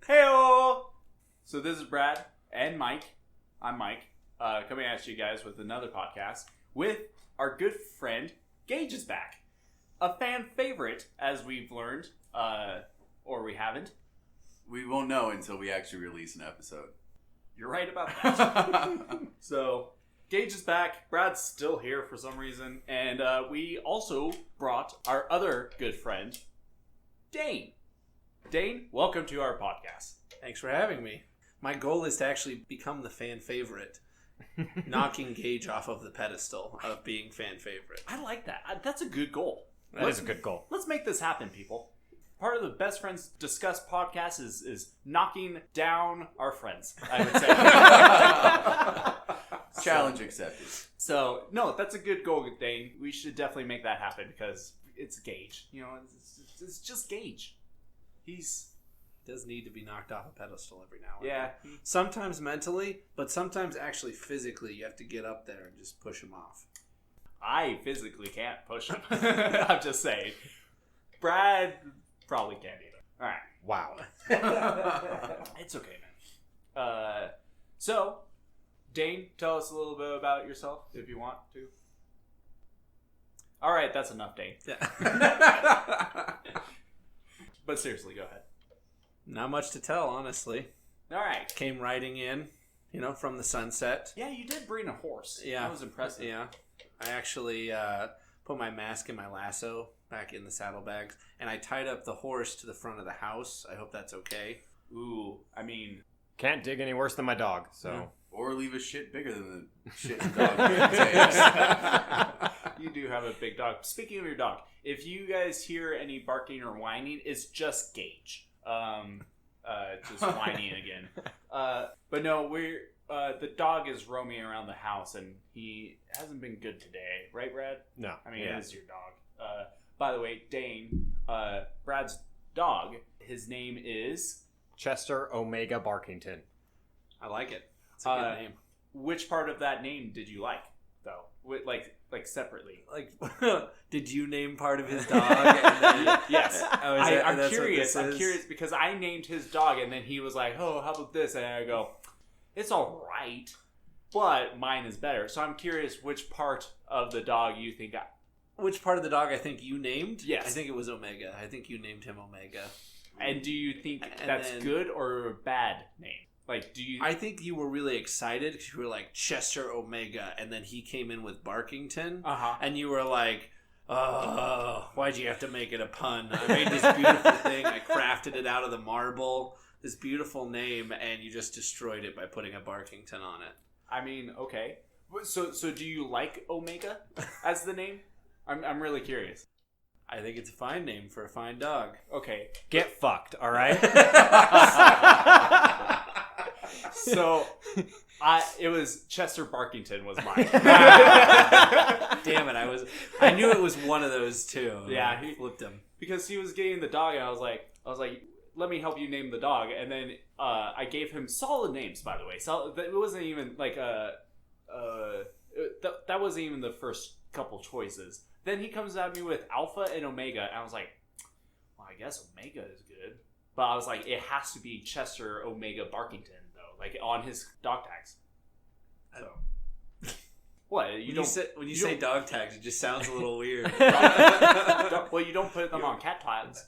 Hey-o! So this is Brad and Mike. I'm Mike, coming at you guys with another podcast with our good friend Gage is back. A fan favorite, as we've learned, or we haven't. We won't know until we actually release an episode. You're right about that. So, Gage is back. Brad's still here for some reason. And we also brought our other good friend, Dane. Dane, welcome to our podcast. Thanks for having me. My goal is to actually become the fan favorite, knocking Gage off of the pedestal of being fan favorite. I like that. That's a good goal. That is a good goal. Let's make this happen, people. Part of the Best Friends Discuss podcast is knocking down our friends, I would say. Challenge accepted. So, no, that's a good goal, Dane. We should definitely make that happen because it's Gage. You know, it's just Gage. He's Does need to be knocked off a pedestal every now and yeah. then. Sometimes mentally, but sometimes actually physically. You have to get up there and just push him off. I physically can't push him. I'm just saying. Brad probably can't either. All right. Wow. It's okay, man. So, Dane, tell us a little bit about yourself if you want to. All right, that's enough, Dane. Yeah. But seriously, go ahead. Not much to tell, honestly. All right. Came riding in, from the sunset. Yeah, you did bring a horse. Yeah. That was impressive. Yeah. I actually put my mask and my lasso back in the saddlebags, and I tied up the horse to the front of the house. I hope that's okay. Ooh, I mean... Can't dig any worse than my dog, so... Or leave a shit bigger than the shit the dog takes. You do have a big dog. Speaking of your dog, if you guys hear any barking or whining, it's just Gage. Just whining again. But no, the dog is roaming around the house, and he hasn't been good today. Right, Brad? No. I mean, it is your dog. By the way, Dane, Brad's dog, his name is... Chester Omega Barkington. I like it. It's a good name. Which part of that name did you like, though? Like separately? Like, did you name part of his dog? And then, yes. I'm curious. I'm curious because I named his dog, and then he was like, "Oh, how about this?" And I go, "It's all right, but mine is better." So I'm curious which part of the dog you think Which part of the dog I think you named? Yes. I think it was Omega. I think you named him Omega. And do you think And that's then- good or a bad name? Like, do you... I think you were really excited because you were like, Chester Omega, and then he came in with Barkington, Uh-huh. and you were like, oh, why'd you have to make it a pun? I made this beautiful thing, I crafted it out of the marble, this beautiful name, and you just destroyed it by putting a Barkington on it. I mean, okay. So do you like Omega as the name? I'm really curious. I think it's a fine name for a fine dog. Okay. Get fucked, alright? So, it was Chester Barkington was mine. Damn it! I knew it was one of those two. Yeah, he flipped him because he was getting the dog, and I was like, let me help you name the dog, and then I gave him solid names, by the way. So it wasn't even like that wasn't even the first couple choices. Then he comes at me with Alpha and Omega, and I was like, well, I guess Omega is good, but I was like, it has to be Chester Omega Barkington. Like on his dog tags. So what? When you say dog tags, it just sounds a little weird. Well, you don't put them on cat tags.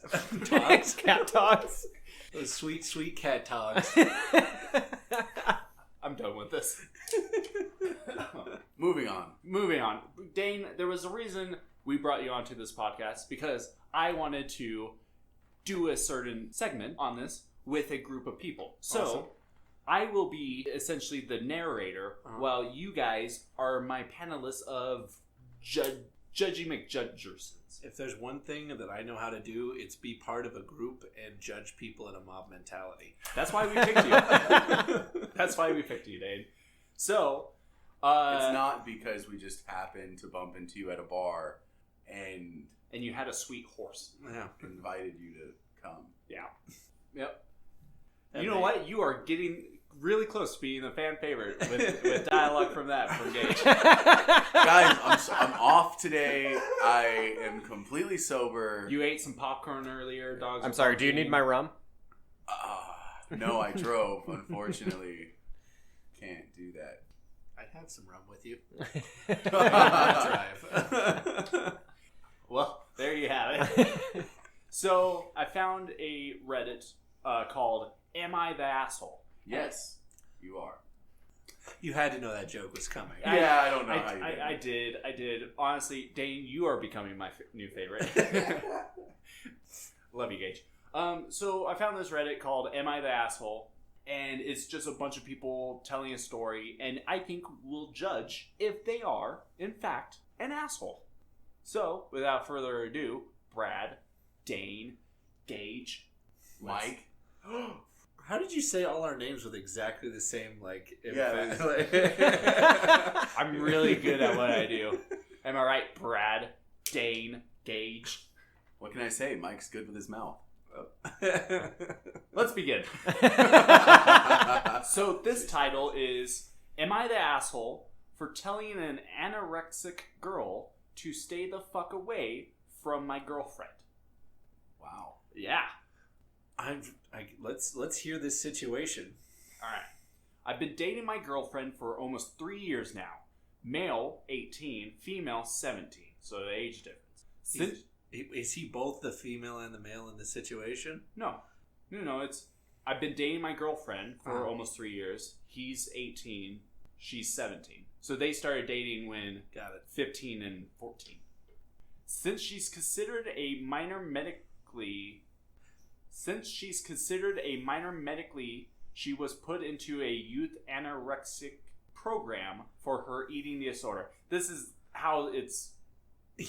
Cat dogs. Those sweet, sweet cat dogs. I'm done with this. Moving on. Dane, there was a reason we brought you onto this podcast because I wanted to do a certain segment on this with a group of people. So. Awesome. I will be essentially the narrator while you guys are my panelists of Judgy McJudgersons. If there's one thing that I know how to do, it's be part of a group and judge people in a mob mentality. That's why we picked you. That's why we picked you, Dane. So, it's not because we just happened to bump into you at a bar and you had a sweet horse. Yeah. Invited you to come. Yeah. Yep. You know what? You are getting really close to being a fan favorite with dialogue from Gage. Guys, I'm off today. I am completely sober. You ate some popcorn earlier, dogs. I'm sorry, do you need my rum? No, I drove. Unfortunately, can't do that. I'd have some rum with you. Drive. Well, there you have it. So I found a Reddit called "Am I the Asshole?" Yes, you are. You had to know that joke was coming. I don't know how you did. I did. Honestly, Dane, you are becoming my new favorite. Love you, Gage. So I found this Reddit called "Am I the Asshole?" And it's just a bunch of people telling a story, and I think we'll judge if they are, in fact, an asshole. So, without further ado, Brad, Dane, Gage, Mike. How did you say all our names with exactly the same, Yeah, I'm really good at what I do. Am I right? Brad, Dane, Gage. What can I say? Mike's good with his mouth. Let's begin. So this title is, Am I the Asshole for Telling an Anorexic Girl to Stay the Fuck Away from My Girlfriend? Wow. Yeah. Let's hear this situation. Alright. I've been dating my girlfriend for almost 3 years now. Male, 18. Female, 17. So the age difference. Is he both the female and the male in the situation? No, it's... I've been dating my girlfriend for almost 3 years. He's 18. She's 17. So they started dating when... Got it. 15 and 14. Since she's considered a minor medically... she was put into a youth anorexic program for her eating disorder. This is how it's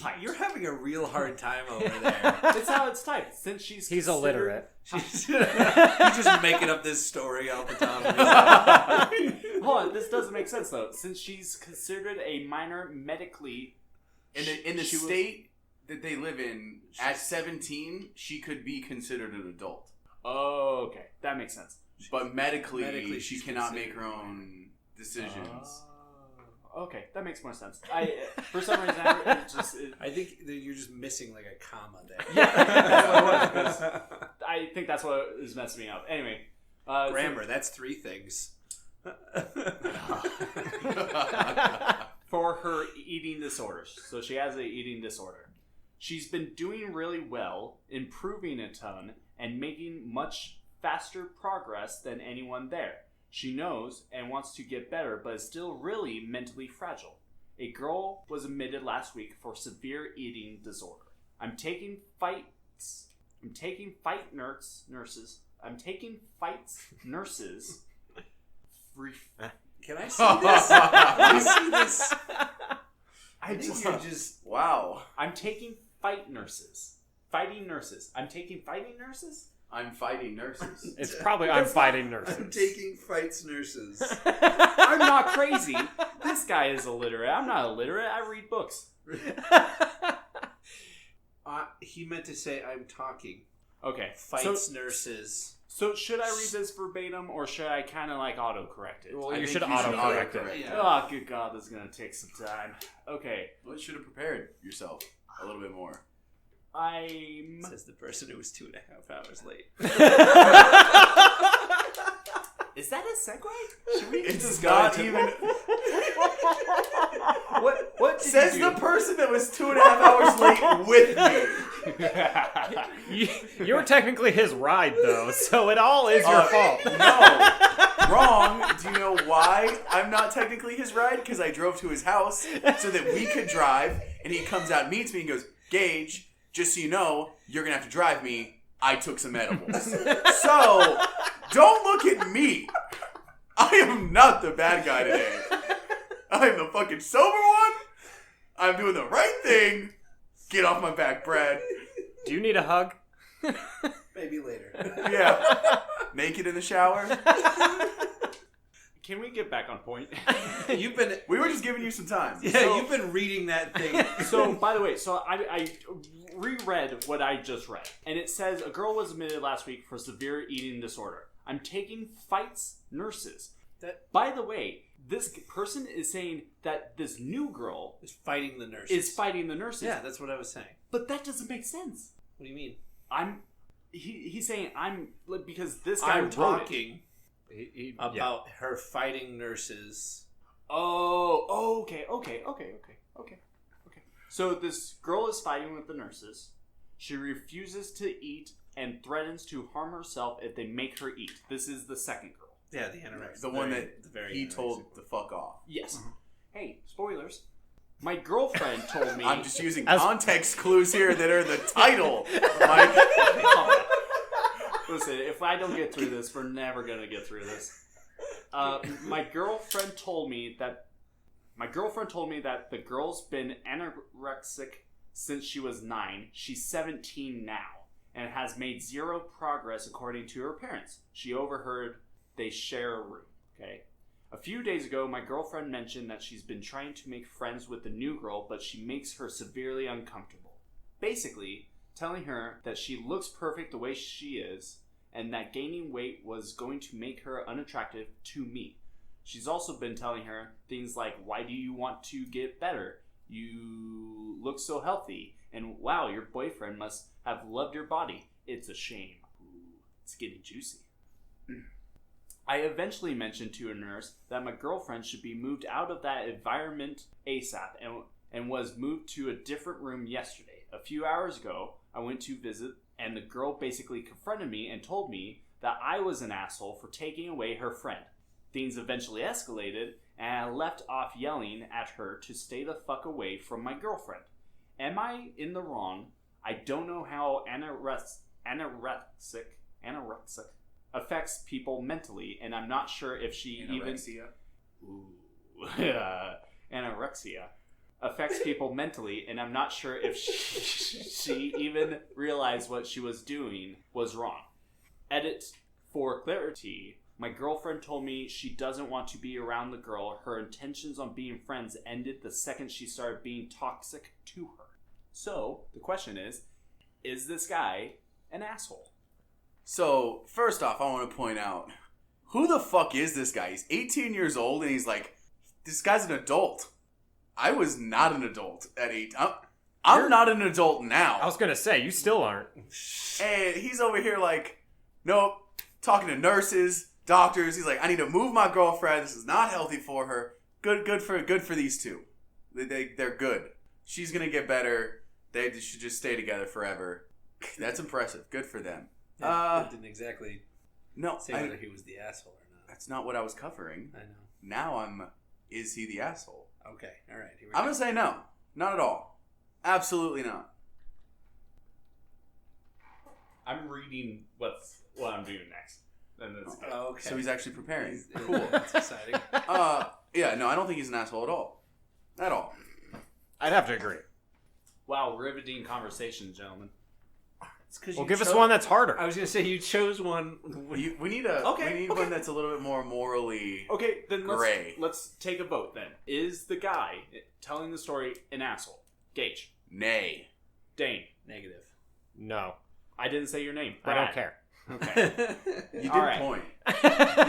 typed. You're having a real hard time over there. That's how it's typed. Since He's illiterate. He's just making up this story off the top of his head. Hold on, this doesn't make sense though. Since she's considered a minor medically... In the state that they live in, at 17, she could be considered an adult. Oh, okay. That makes sense. But medically she she's cannot make her considered own decisions. Okay, that makes more sense. For some reason, I think that you're just missing like a comma there. That's what it was, 'cause I think that's what is messing me up. Anyway. Grammar, that's 3 things. For her eating disorders. So she has an eating disorder. She's been doing really well, improving a ton, and making much faster progress than anyone there. She knows and wants to get better, but is still really mentally fragile. A girl was admitted last week for severe eating disorder. I'm taking fights nurses. Can I see this? Can I see this? I think you're just... Wow. I'm taking fighting nurses. I'm taking fighting nurses? I'm fighting nurses. It's probably I'm fighting nurses. I'm taking fights nurses. I'm not crazy. This guy is illiterate. I'm not illiterate. I read books. He meant to say I'm talking. Okay. Fights nurses. So should I read this verbatim or should I kind of like autocorrect it? Well, I you think should you should autocorrect autocorrect it. it. Yeah. Oh, good God. This is going to take some time. Okay. Well, you should have prepared yourself a little bit more. Says the person who was 2.5 hours late. Is that a segue? Should we It's just not go into- even... What did Says you the do? person that was 2.5 hours late with me. You were technically his ride, though, so it all is your fault. No. Wrong. Do you know why I'm not technically his ride? Because I drove to his house so that we could drive, and he comes out and meets me and goes, Gage, just so you know, you're going to have to drive me. I took some edibles. So, don't look at me. I am not the bad guy today. I am the fucking sober one. I'm doing the right thing. Get off my back, Brad. Do you need a hug? Maybe later. Yeah. Naked in the shower. Can we get back on point? We were just giving you some time. Yeah, you've been reading that thing. So, by the way, I reread what I just read. And it says, a girl was admitted last week for severe eating disorder. I'm taking fights nurses. By the way, this person is saying that this new girl Is fighting the nurses. is fighting the nurses. Yeah, that's what I was saying. But that doesn't make sense. What do you mean? he's saying because this guy I'm wrote it. talking Yeah. about her fighting nurses. Oh, okay. So this girl is fighting with the nurses. She refuses to eat and threatens to harm herself if they make her eat. This is the second girl. Yeah, the anorexic. The one that he told to fuck off. Yes. Hey, spoilers. My girlfriend told me. I'm just using context clues here that are the title, Mike. Listen, if I don't get through this, we're never gonna get through this. My girlfriend told me that the girl's been anorexic since she was 9. She's 17 now and has made zero progress according to her parents. She overheard they share a room. Okay. A few days ago, my girlfriend mentioned that she's been trying to make friends with the new girl, but she makes her severely uncomfortable. Basically, telling her that she looks perfect the way she is, and that gaining weight was going to make her unattractive to me. She's also been telling her things like, why do you want to get better? You look so healthy, and wow, your boyfriend must have loved your body. It's a shame. Ooh, it's getting juicy. I eventually mentioned to a nurse that my girlfriend should be moved out of that environment ASAP and was moved to a different room yesterday. A few hours ago, I went to visit and the girl basically confronted me and told me that I was an asshole for taking away her friend. Things eventually escalated and I left off yelling at her to stay the fuck away from my girlfriend. Am I in the wrong? I don't know how anorexic affects people mentally, and I'm not sure if she anorexia affects people mentally, and I'm not sure if she even realized what she was doing was wrong. Edit for clarity. My girlfriend told me she doesn't want to be around the girl. Her intentions on being friends ended the second she started being toxic to her. So, the question is this guy an asshole? So, first off, I want to point out, who the fuck is this guy? He's 18 years old, and he's like, this guy's an adult. I was not an adult at 8. I'm not an adult now. I was gonna say, you still aren't. And he's over here like, nope, talking to nurses, doctors. He's like, I need to move my girlfriend. This is not healthy for her. Good for these two. They're good. She's gonna get better. They should just stay together forever. That's impressive. Good for them. That didn't exactly say I, whether he was the asshole or not. That's not what I was covering. I know. Now is he the asshole? Okay, all right. Here we I'm go. going to say no. Not at all. Absolutely not. I'm reading what I'm doing next. And that's good. Okay. So he's actually preparing. Cool. Cool. That's exciting. Yeah, no, I don't think he's an asshole at all. At all. I'd have to agree. Wow, riveting conversation, gentlemen. Well, give us one that's harder. I was going to say you chose one. We need Okay. one that's a little bit more morally Okay, then gray. let's take a vote then. Is the guy telling the story an asshole? Gage. Nay. Dane. Negative. No. I didn't say your name. I don't care. Okay. You did All right. point.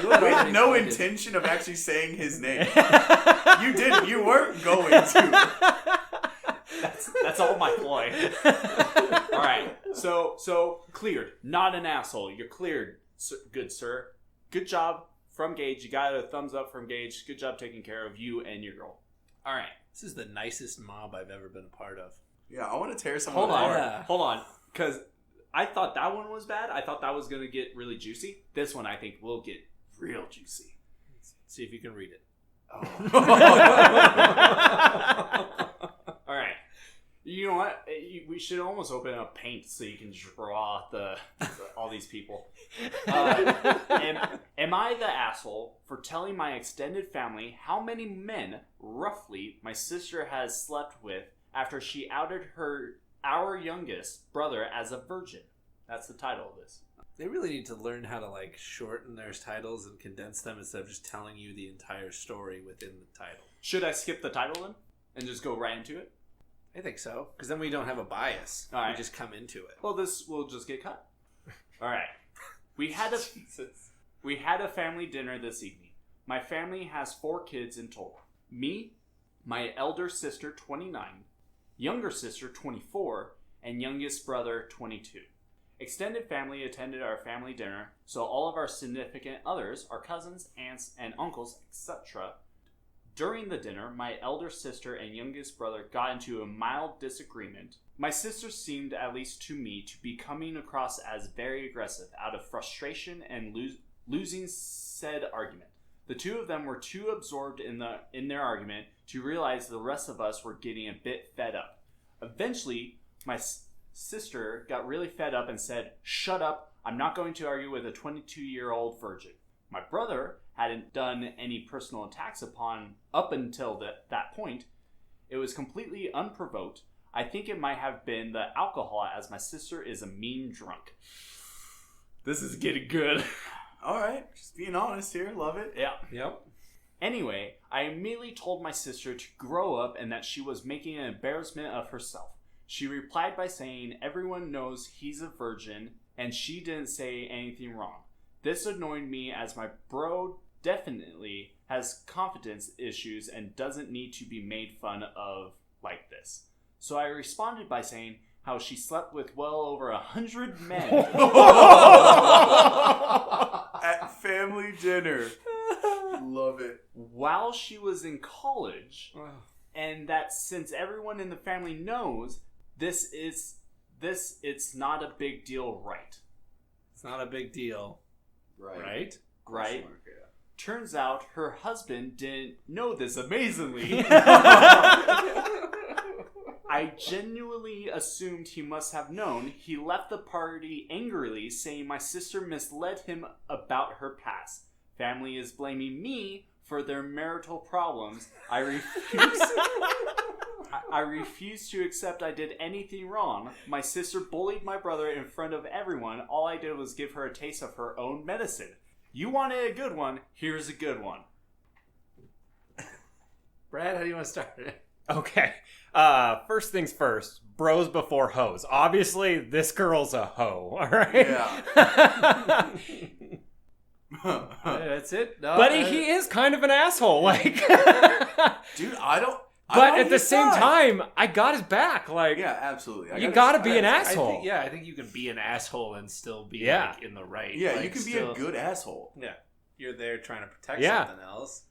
You With no intention of actually saying his name. You didn't. You weren't going to. That's all my ploy. All right. So cleared. Not an asshole. You're cleared, good sir. Good job from Gage. You got a thumbs up from Gage. Good job taking care of you and your girl. All right. This is the nicest mob I've ever been a part of. Yeah, I want to tear someone Hold on. apart. Yeah. Hold on. Because I thought that one was bad. I thought that was going to get really juicy. This one, I think, will get real juicy. Let's see if you can read it. All right. You know what? We should almost open up paint so you can draw all these people. Am I the asshole for telling my extended family how many men, roughly, my sister has slept with after she outed our youngest brother as a virgin? That's the title of this. They really need to learn how to shorten their titles and condense them instead of just telling you the entire story within the title. Should I skip the title then and just go right into it? I think so, because then we don't have a bias. All right. We just come into it. Well, this will just get cut. All right. We had a family dinner this evening. My family has 4 kids in total. Me, my elder sister 29, younger sister 24, and youngest brother 22. Extended family attended our family dinner, so all of our significant others, our cousins, aunts, and uncles, etc. During the dinner, my elder sister and youngest brother got into a mild disagreement. My sister seemed, at least to me, to be coming across as very aggressive out of frustration and losing said argument. The two of them were too absorbed in their argument to realize the rest of us were getting a bit fed up. Eventually, my sister got really fed up and said, "Shut up, I'm not going to argue with a 22-year-old virgin." My brother hadn't done any personal attacks up until that point. It was completely unprovoked. I think it might have been the alcohol, as my sister is a mean drunk. This is getting good. All right, just being honest here. Love it. Yeah. Yep. Anyway, I immediately told my sister to grow up and that she was making an embarrassment of herself. She replied by saying everyone knows he's a virgin and she didn't say anything wrong. This annoyed me as my bro definitely has confidence issues and doesn't need to be made fun of like this. So I responded by saying how she slept with well over 100 men. At family dinner. Love it. While she was in college, and that since everyone in the family knows it's not a big deal, right? It's not a big deal. Right. Right? Mark, yeah. Turns out her husband didn't know this amazingly. I genuinely assumed he must have known. He left the party angrily, saying my sister misled him about her past. Family is blaming me for their marital problems. I refuse to accept I did anything wrong. My sister bullied my brother in front of everyone. All I did was give her a taste of her own medicine. You wanted a good one, here's a good one. Brad, how do you want to start it? Okay. First things first. Bros before hoes. Obviously, this girl's a hoe. All right. Yeah. That's it. No, But he is kind of an asshole. Like, Dude, I don't. but at the same time, I got his back. Like, Yeah, absolutely. you gotta be an asshole. I think you can be an asshole and still be like, in the right. Yeah, like, you can be still, a good asshole. Yeah, you're there trying to protect Yeah. something else.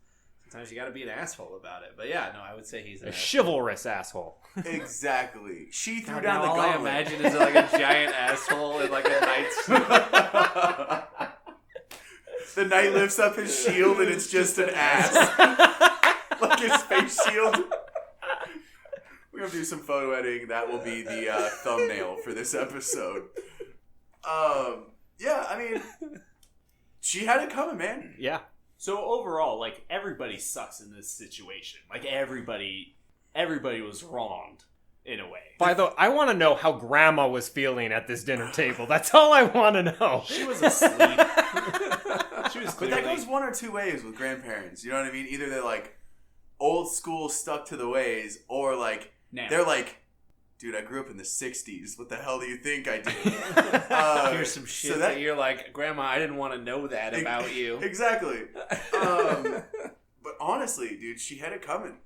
Sometimes you got to be an asshole about it. But yeah, no, I would say he's a chivalrous asshole. Exactly. She threw God, down the all gauntlet. I imagine is like a giant asshole in like a knight's. The knight lifts up his shield and it's just an ass. Like his face shield. We're going to do some photo editing. That will be the thumbnail for this episode. Yeah, I mean, she had it coming, man. Yeah. So overall, like, everybody sucks in this situation. Like, everybody was wronged in a way. By the way, I want to know how Grandma was feeling at this dinner table. That's all I want to know. She was asleep. She was But clearly... that goes one or two ways with grandparents. You know what I mean? Either they're like old school, stuck to the ways, or like they're like, dude, I grew up in the 60s. What the hell do you think I did? Here's some shit that you're like, Grandma, I didn't want to know that about you. Exactly. But honestly, dude, she had it coming.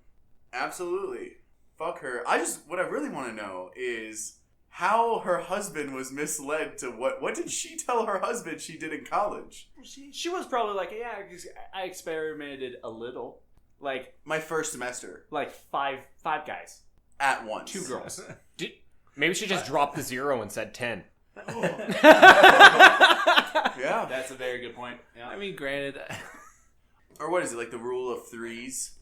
Absolutely. Fuck her. What I really want to know is how her husband was misled to what did she tell her husband she did in college? She was probably like, yeah, I experimented a little. Like, My first semester. like five guys. At once. 2 girls. Maybe she just dropped the 0 and said 10. Yeah. That's a very good point. Yeah. I mean, granted, Or what is it, like the rule of threes?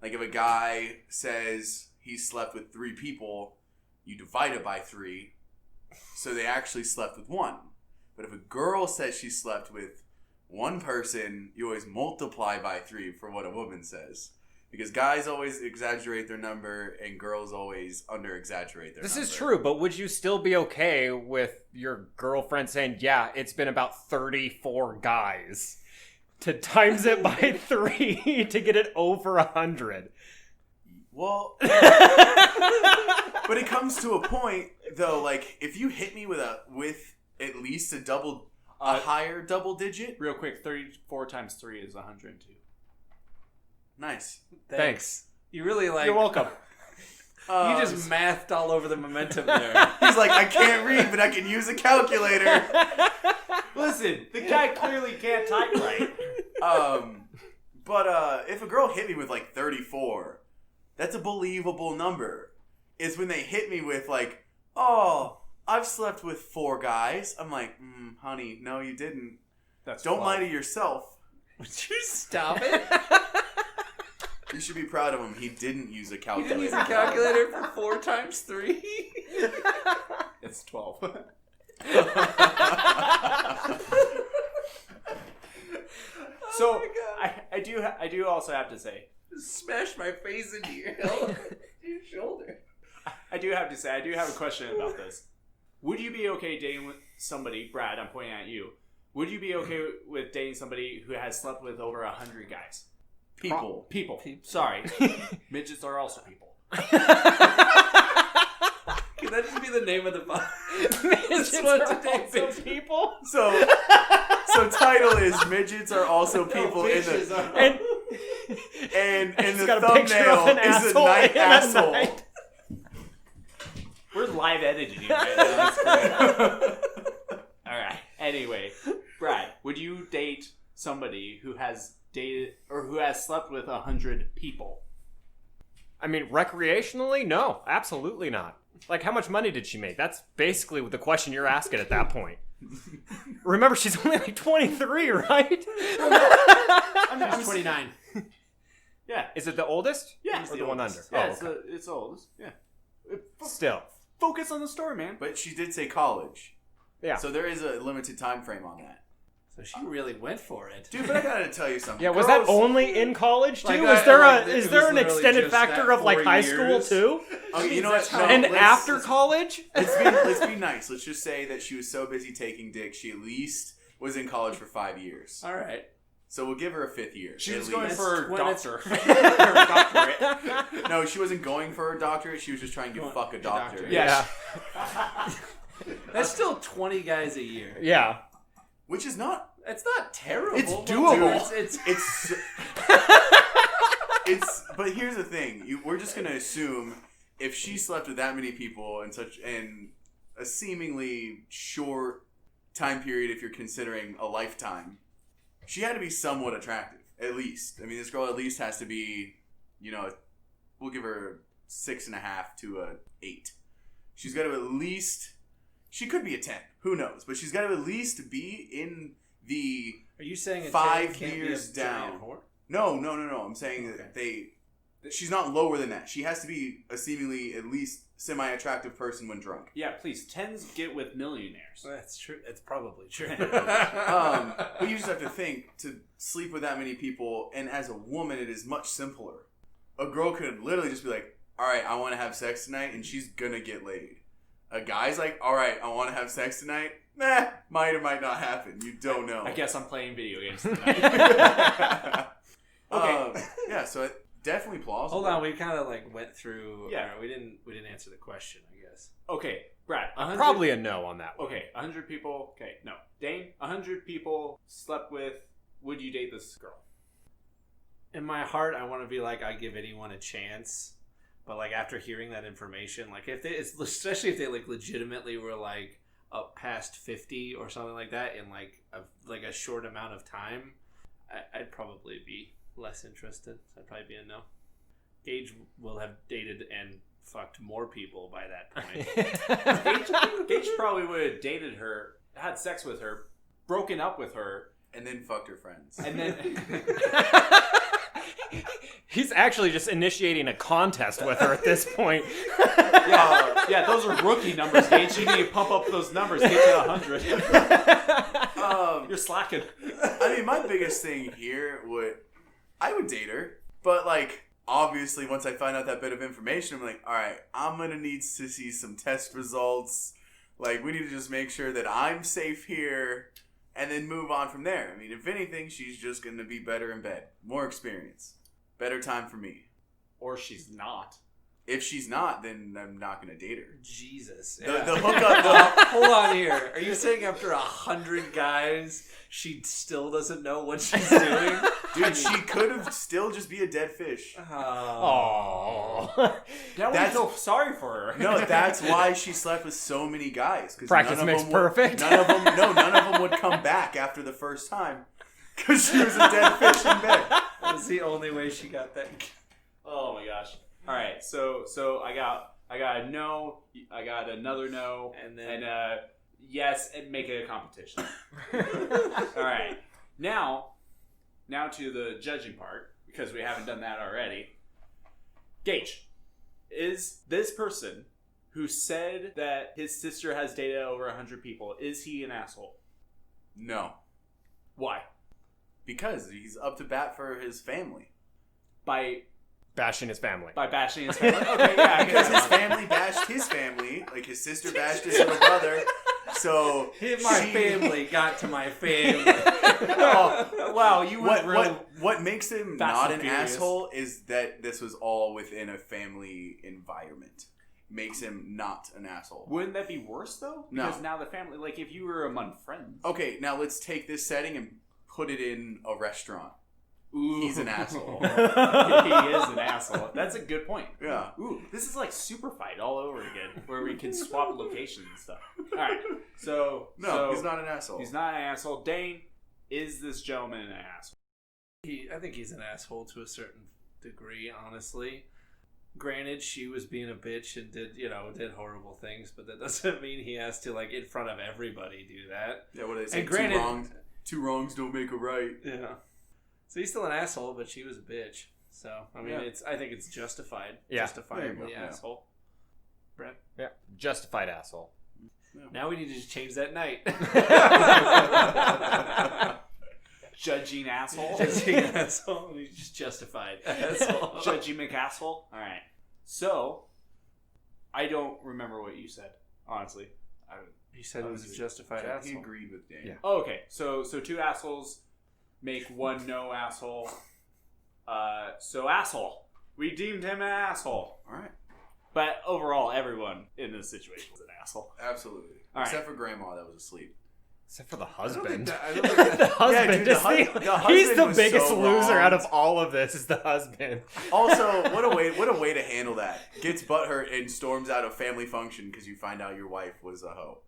Like if a guy says he slept with 3 people, you divide it by 3, so they actually slept with 1. But if a girl says she slept with 1 person, you always multiply by 3 for what a woman says. Because guys always exaggerate their number and girls always under-exaggerate their number. This is true, but would you still be okay with your girlfriend saying, yeah, it's been about 34 guys, to times it by 3 to get it over 100? Well, but it comes to a point, though, like, if you hit me with at least a higher double digit. Real quick, 34 times 3 is 102. Nice. Thanks. you really like. You're welcome. You just mathed all over the momentum there. He's like, I can't read, but I can use a calculator. Listen, the guy clearly can't type right. But if a girl hit me with like 34, that's a believable number. It's when they hit me with like, oh, I've slept with 4 guys. I'm like, honey, no, you didn't. Don't lie to yourself. Would you stop it? You should be proud of him. He didn't use a You calculator. didn't use a calculator for 4 times 3? It's 12. So I do also have to say, Smash my face into your shoulder. I do have a question about this. Would you be okay dating with somebody, Brad, I'm pointing at you, would you be okay with dating somebody who has slept with over 100 guys? People. Sorry. Midgets are also people. Can that just be the name of the podcast? Midgets are also people. So title is Midgets Are Also People in the... And It's the got a picture of thumbnail an is a asshole night and a asshole. night. We're live editing right now. That's great. Alright. Anyway, Brad, would you date somebody who has dated or who has slept with 100 people? I mean, recreationally? No, absolutely not. Like, how much money did she make? That's basically the question you're asking at that point. Remember, she's only like 23, right? I'm 29. Yeah. Is it the oldest? Yeah. Or the one under? Yeah, Oh, okay. it's the oldest. Yeah. Still. Focus on the story, man. But she did say college. Yeah. So there is a limited time frame on that. So she really went for it. Dude, but I gotta tell you something. Yeah, was that Girls- only in college too? Like, is there like, a it is was there an literally extended just factor that of like 4 high years? school too? Oh, you know what? No, And let's- after college? Let's be nice. Let's just say that she was so busy taking dick, she at least was in college for 5 years. All right. So we'll give her a 5th year. She at was going least. for when it's- doctor. Or doctorate. No, she wasn't going for a doctorate. She was just trying to fuck a doctor. Yeah. That's still 20 guys a year. Yeah. Which is not. It's not terrible. It's but doable. It's It's. But here's the thing. We're just gonna assume if she slept with that many people in a seemingly short time period, if you're considering a lifetime, she had to be somewhat attractive, at least. I mean, this girl at least has to be, we'll give her 6.5 to a 8. She's got to at least. She could be a 10. Who knows? But she's got to at least be in the. Are you saying a 5 10 can't years be a giant down. whore? No. I'm saying that she's not lower than that. She has to be a seemingly at least semi-attractive person when drunk. Yeah, please. 10s get with millionaires. That's true. It's probably true. But you just have to think, to sleep with that many people, and as a woman, it is much simpler. A girl could literally just be like, all right, I want to have sex tonight, and she's gonna get laid. A guy's like, all right, I want to have sex tonight. Nah, might or might not happen. You don't know. I guess I'm playing video games tonight. Okay. Yeah, so it definitely plausible. Hold on, we kind of like went through. Yeah. We didn't answer the question, I guess. Okay, Brad. 100, Probably a no on that one. Okay, 100 people. Okay, no. Dane, 100 people slept with. Would you date this girl? In my heart, I want to be like, I give anyone a chance. But like after hearing that information, like especially if they like legitimately were like up past 50 or something like that in like a short amount of time, I'd probably be less interested. So I'd probably be a no. Gage will have dated and fucked more people by that point. Gage probably would have dated her, had sex with her, broken up with her, and then fucked her friends. and then He's actually just initiating a contest with her at this point. yeah, those are rookie numbers, Gage. You need to pump up those numbers, get to 100. You're slacking. I mean, my biggest thing here I would date her, but like obviously once I find out that bit of information, I'm like, all right, I'm gonna need to see some test results. Like, we need to just make sure that I'm safe here, and then move on from there. I mean, if anything, she's just gonna be better in bed, more experience, better time for me. Or she's not. If she's not, then I'm not gonna date her. Jesus. The Yeah. hookup. Hold on here. Are you saying after 100 guys, she still doesn't know what she's doing? Dude, she could have still just be a dead fish. Oh. Now we feel sorry for her. No, that's why she slept with so many guys. Practice makes perfect. None of them would come back after the first time because she was a dead fish in bed. That was the only way she got that. Oh my gosh. All right, so I got a no, I got another no, And then yes, and make it a competition. All right, now to the judging part, because we haven't done that already. Gage, is this person who said that his sister has dated over 100 people, is he an asshole? No, Why? because he's up to bat for his family. By Bashing his family. bashing his family? Okay, yeah, Because his family bashed his family, like his sister bashed his little brother. So My family got to my family. Oh, wow, you went really... what makes him Fast not and an Furious. asshole is that this was all within a family environment. Makes him not an asshole. Wouldn't that be worse, though? No. Because now the family... Like, if you were among friends... Okay, now let's take this setting and put it in a restaurant. Ooh. He's an asshole. He is an asshole. That's a good point. Yeah. Ooh, this is like Super Fight all over again, where we can swap locations and stuff. All right, so He's not an asshole. He's not an asshole. Dane, is this gentleman an asshole? I think he's an asshole to a certain degree, honestly. Granted, she was being a bitch and did horrible things, but that doesn't mean he has to, like, in front of everybody do that. Yeah, what do they say? And granted, two wrongs don't make a right. Yeah. So he's still an asshole, but she was a bitch. So I mean, Yeah. I think it's justified. Yeah. Justifiably Yeah. asshole. Brett. Yeah. Justified asshole. Now we need to just change that night. Judging asshole? Judging asshole. He's just justified asshole. Judging McAsshole? All right. So, I don't remember what you said, honestly. He said it was a justified He asshole. agreed with Dan. Yeah. Oh, okay. So two assholes make one no asshole. So asshole. We deemed him an asshole. All right. But overall, everyone in this situation was an asshole. Absolutely. All right. Except for Grandma that was asleep. Except for the I don't think husband. that- I don't think that- The husband dude, is the the husband he's the was biggest so loser wronged. out of all of this is the husband. Also, what a way to handle that. Gets butthurt and storms out of family function because you find out your wife was a hoe.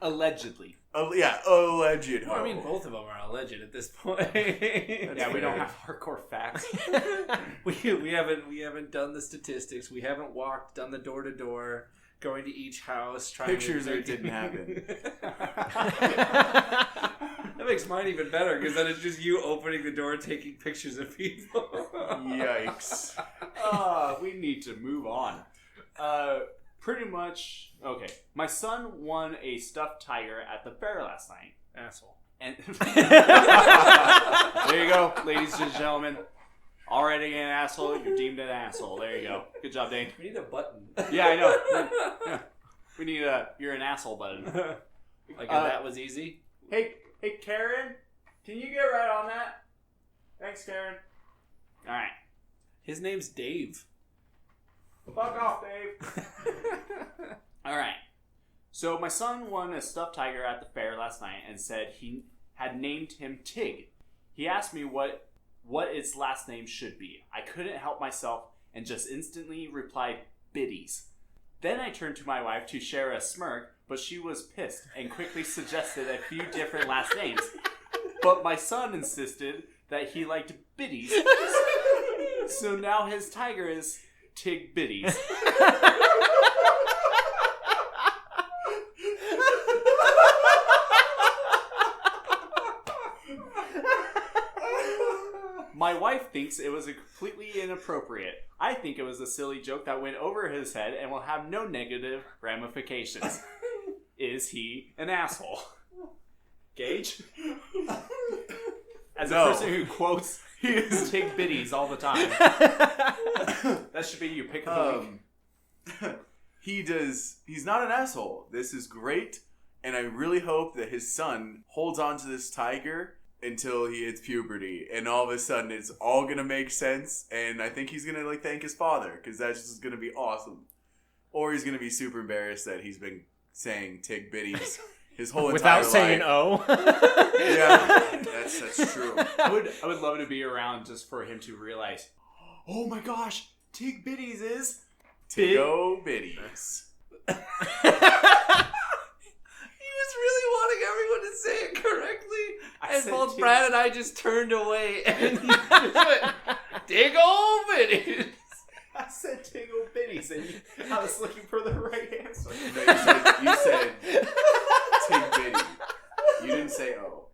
Allegedly. Alleged hoe. Well, I mean, both of them are alleged at this point. Yeah, we don't have hardcore facts. we haven't done the statistics. We haven't done the door to door, going to each house, trying Pictures to it didn't happen. That makes mine even better because then it's just you opening the door, taking pictures of people. Yikes. We need to move on. Pretty much, okay. My son won a stuffed tiger at the fair last night. Asshole. And there you go, ladies and gentlemen. Already an asshole, you're deemed an asshole. There you go. Good job, Dane. We need a button. Yeah, I know. Yeah. We need a "you're an asshole" button. Like that was easy. Hey, Karen, can you get right on that? Thanks, Karen. All right. His name's Dave. Fuck off, Dave. All right. So my son won a stuffed tiger at the fair last night and said he had named him Tig. He asked me what its last name should be. I couldn't help myself and just instantly replied, Biddies. Then I turned to my wife to share a smirk, but she was pissed and quickly suggested a few different last names. But my son insisted that he liked Biddies. So now his tiger is Tig Biddies. My wife thinks it was completely inappropriate. I think it was a silly joke that went over his head and will have no negative ramifications. Is he an asshole? Gage? As a person who quotes Tig Biddies all the time. That should be your pick of the week. He's not an asshole. This is great, and I really hope that his son holds on to this tiger until he hits puberty, and all of a sudden it's all gonna make sense, and I think he's gonna like thank his father because that's just gonna be awesome. Or he's gonna be super embarrassed that he's been saying Tig Bitties his whole entire Without saying life. "oh." Yeah, that's true. I would love to be around just for him to realize, oh my gosh, Tig Bitties is Tigo Bitties. He was really wanting everyone to say it correctly, and said both Tig- Brad and I just turned away and he just went, "Dig old bitties." I said Tigo Bitties, and I was looking for the right answer. No, you said Tig Bitty. You didn't say oh.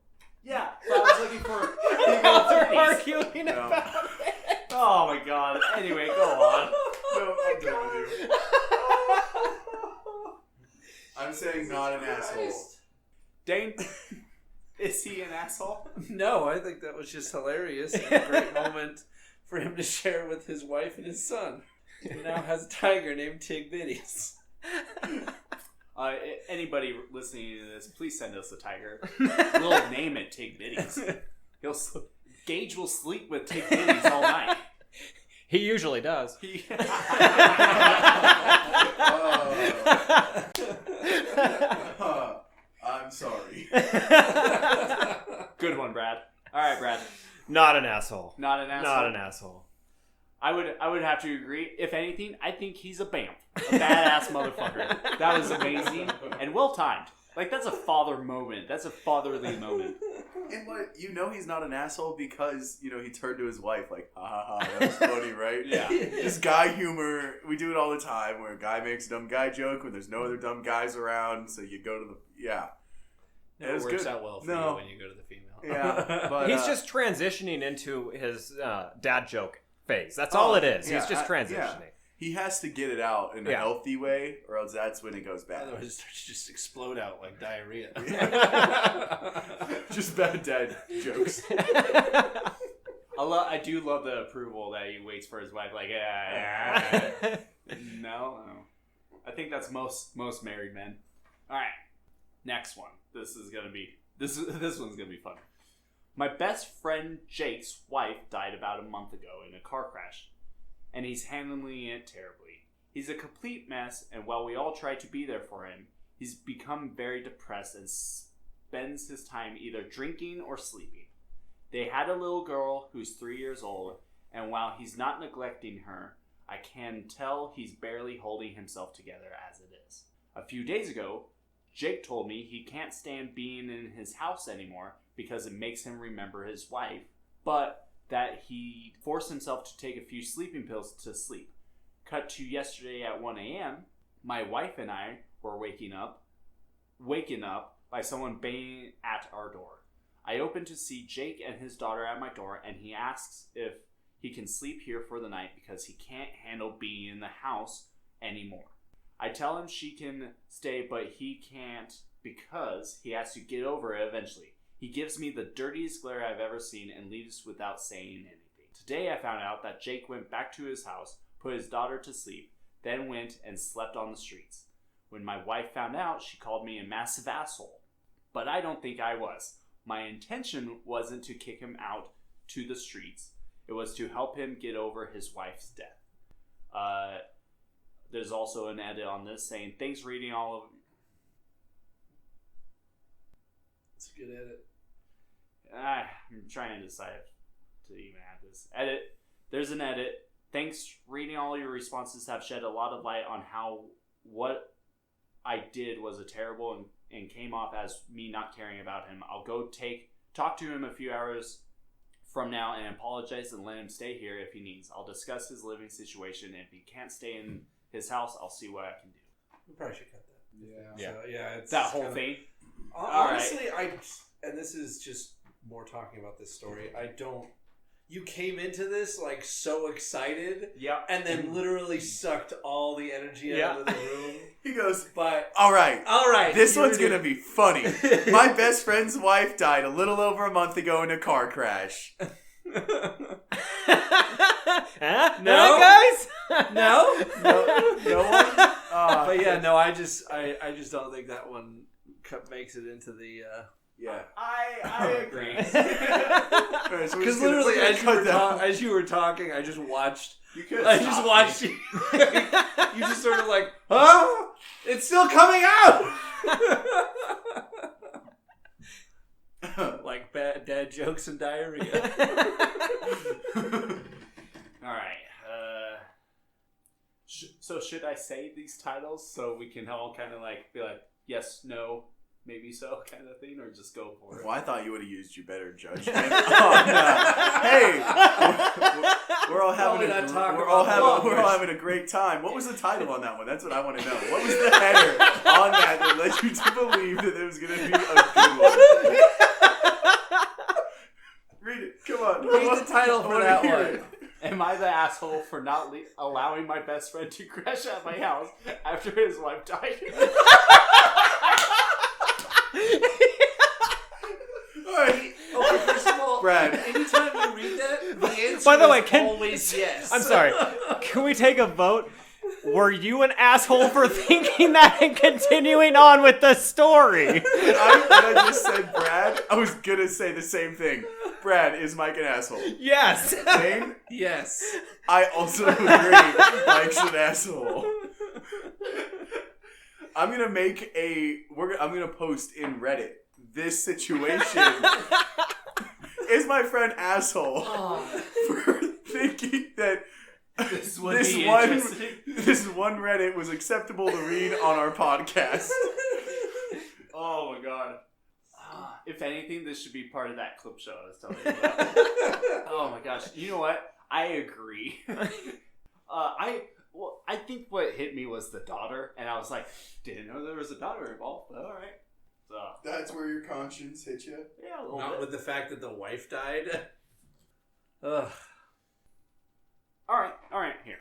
Yeah, but I was looking for Tigo They're Bitties. arguing No. about it. Oh my god. Anyway, go on. No, I'm done with you. I'm saying not an asshole. Dane, is he an asshole? No, I think that was just hilarious and a great moment for him to share with his wife and his son. He now has a tiger named Tig Bitties. Anybody listening to this, please send us a tiger. We'll name it Tig Bitties. Gage will sleep with Tig Bitties all night. He usually does. I'm sorry. Good one, Brad. All right, Brad. Not an asshole. Not an asshole. Not an asshole. I would have to agree. If anything, I think he's a bamf. A badass motherfucker. That was amazing and well timed. Like, that's a father moment. That's a fatherly moment. And what, he's not an asshole because, he turned to his wife like, ha ha ha, that was funny, right? Yeah. Just guy humor. We do it all the time where a guy makes a dumb guy joke when there's no other dumb guys around, so you go to the, yeah. It was works good. out well for No. you when you go to the female. Yeah, but He's just transitioning into his dad joke phase. That's all it is. yeah, He's just transitioning. yeah. He has to get it out in a Yeah. healthy way, or else that's when it goes bad. Otherwise, it starts to just explode out like diarrhea. Just bad dad jokes. I do love the approval that he waits for his wife. Like, yeah. No. I think that's most married men. All right, next one. This one's gonna be fun. My best friend Jake's wife died about a month ago in a car crash, and he's handling it terribly. He's a complete mess, and while we all try to be there for him, he's become very depressed and spends his time either drinking or sleeping. They had a little girl who's 3 years old, and while he's not neglecting her, I can tell he's barely holding himself together as it is. A few days ago, Jake told me he can't stand being in his house anymore because it makes him remember his wife, but that he forced himself to take a few sleeping pills to sleep. Cut to yesterday at 1 a.m., my wife and I were waking up by someone banging at our door. I open to see Jake and his daughter at my door, and he asks if he can sleep here for the night because he can't handle being in the house anymore. I tell him she can stay, but he can't because he has to get over it eventually. He gives me the dirtiest glare I've ever seen and leaves without saying anything. Today I found out that Jake went back to his house, put his daughter to sleep, then went and slept on the streets. When my wife found out, she called me a massive asshole. But I don't think I was. My intention wasn't to kick him out to the streets. It was to help him get over his wife's death. There's also an edit on this saying, thanks for reading all of... It's a good edit. I'm trying to decide to even add this. Edit. There's an edit. Thanks. Reading all your responses have shed a lot of light on how what I did was a terrible and came off as me not caring about him. I'll go talk to him a few hours from now and apologize and let him stay here if he needs. I'll discuss his living situation. If he can't stay in his house, I'll see what I can do. We probably should cut that. Yeah. So, yeah, it's That whole kinda- thing. Honestly, and this is just more talking about this story. You came into this like so excited, Yeah. and then literally sucked all the energy out of the room. He goes, But all right, this you one's were gonna be funny. My best friend's wife died a little over a month ago in a car crash. Huh? No. Guys? no. No one? But yeah, no. I just don't think that one makes it into the Yeah. I agree. Alright, so Because we're literally, gonna as cut that. as you were talking, I just watched. You could I just watched you. You just sort of like, huh? It's still coming out. Like bad dad jokes and diarrhea. All right. So should I say these titles so we can all kind of like be like yes, no, maybe so kind of thing, or just go for it? Well, I thought you would have used your better judgment. Hey, we're all having we're all having a great time. What was the title on that one? That's what I want to know. What was the header on that led you to believe that it was going to be a good one? Read it. Come on. Read the title for that one. Am I the asshole for not allowing my best friend to crash at my house after his wife died? Alright. Okay, first of all, Brad. anytime you read that, the answer By the way, is always yes. I'm sorry. Can we take a vote? Were you an asshole for thinking that and continuing on with the story? When I just said Brad, I was going to say the same thing. Brad, is Mike an asshole? Yes. Dane? Yes. I also agree. Mike's an asshole. I'm gonna make I'm gonna post in Reddit this situation. Is my friend asshole for thinking that this one Reddit was acceptable to read on our podcast? Oh my god. If anything, this should be part of that clip show I was telling you about. Oh my gosh. You know what? I agree. I think what hit me was the daughter, and I was like, didn't know there was a daughter involved, but alright. So That's where your conscience hit you? yeah, a little Not bit. with the fact that the wife died. Ugh. Alright, here.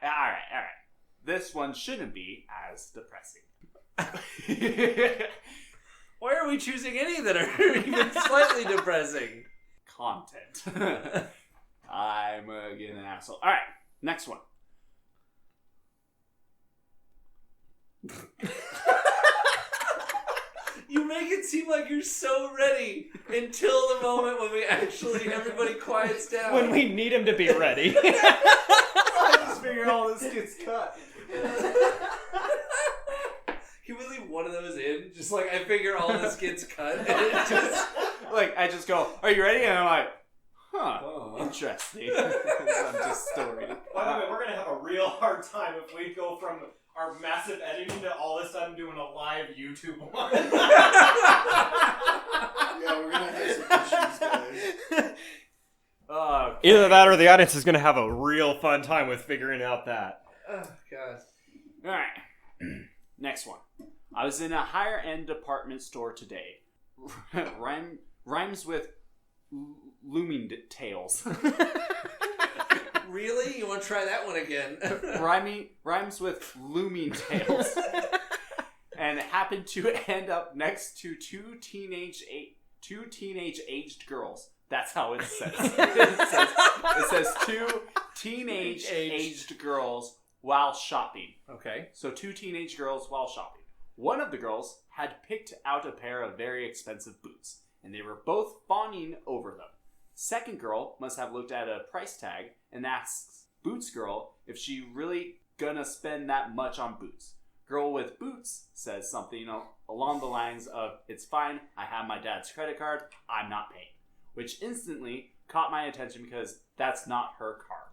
Alright. This one shouldn't be as depressing. Why are we choosing any that are even slightly depressing? Content. I'm again an asshole. Alright, next one. You make it seem like you're so ready until the moment when we actually, everybody quiets down. When we need him to be ready. I just figured all this gets cut. Can we leave one of those in? Just like, I figure all this gets cut. And it just... Like, I just go, are you ready? And I'm like, huh, Oh. interesting. I'm just still reading. By the way, we're going to have a real hard time if we go from our massive editing to all of a sudden doing a live YouTube one. Yeah, we're gonna have some issues, guys. Either that or the audience is going to have a real fun time with figuring out that. Oh, God. Alright. Next one. I was in a higher end department store today. Rhymes with looming tails. Really? You want to try that one again? Rhymes with looming tails. And happened to end up next to two teenage aged girls. That's how it says. It says two teenage aged girls while shopping. Okay. So two teenage girls while shopping. One of the girls had picked out a pair of very expensive boots, and they were both fawning over them. Second girl must have looked at a price tag and asks Boots girl if she really gonna spend that much on boots. Girl with boots says something along the lines of, "It's fine, I have my dad's credit card, I'm not paying." Which instantly caught my attention because that's not her card.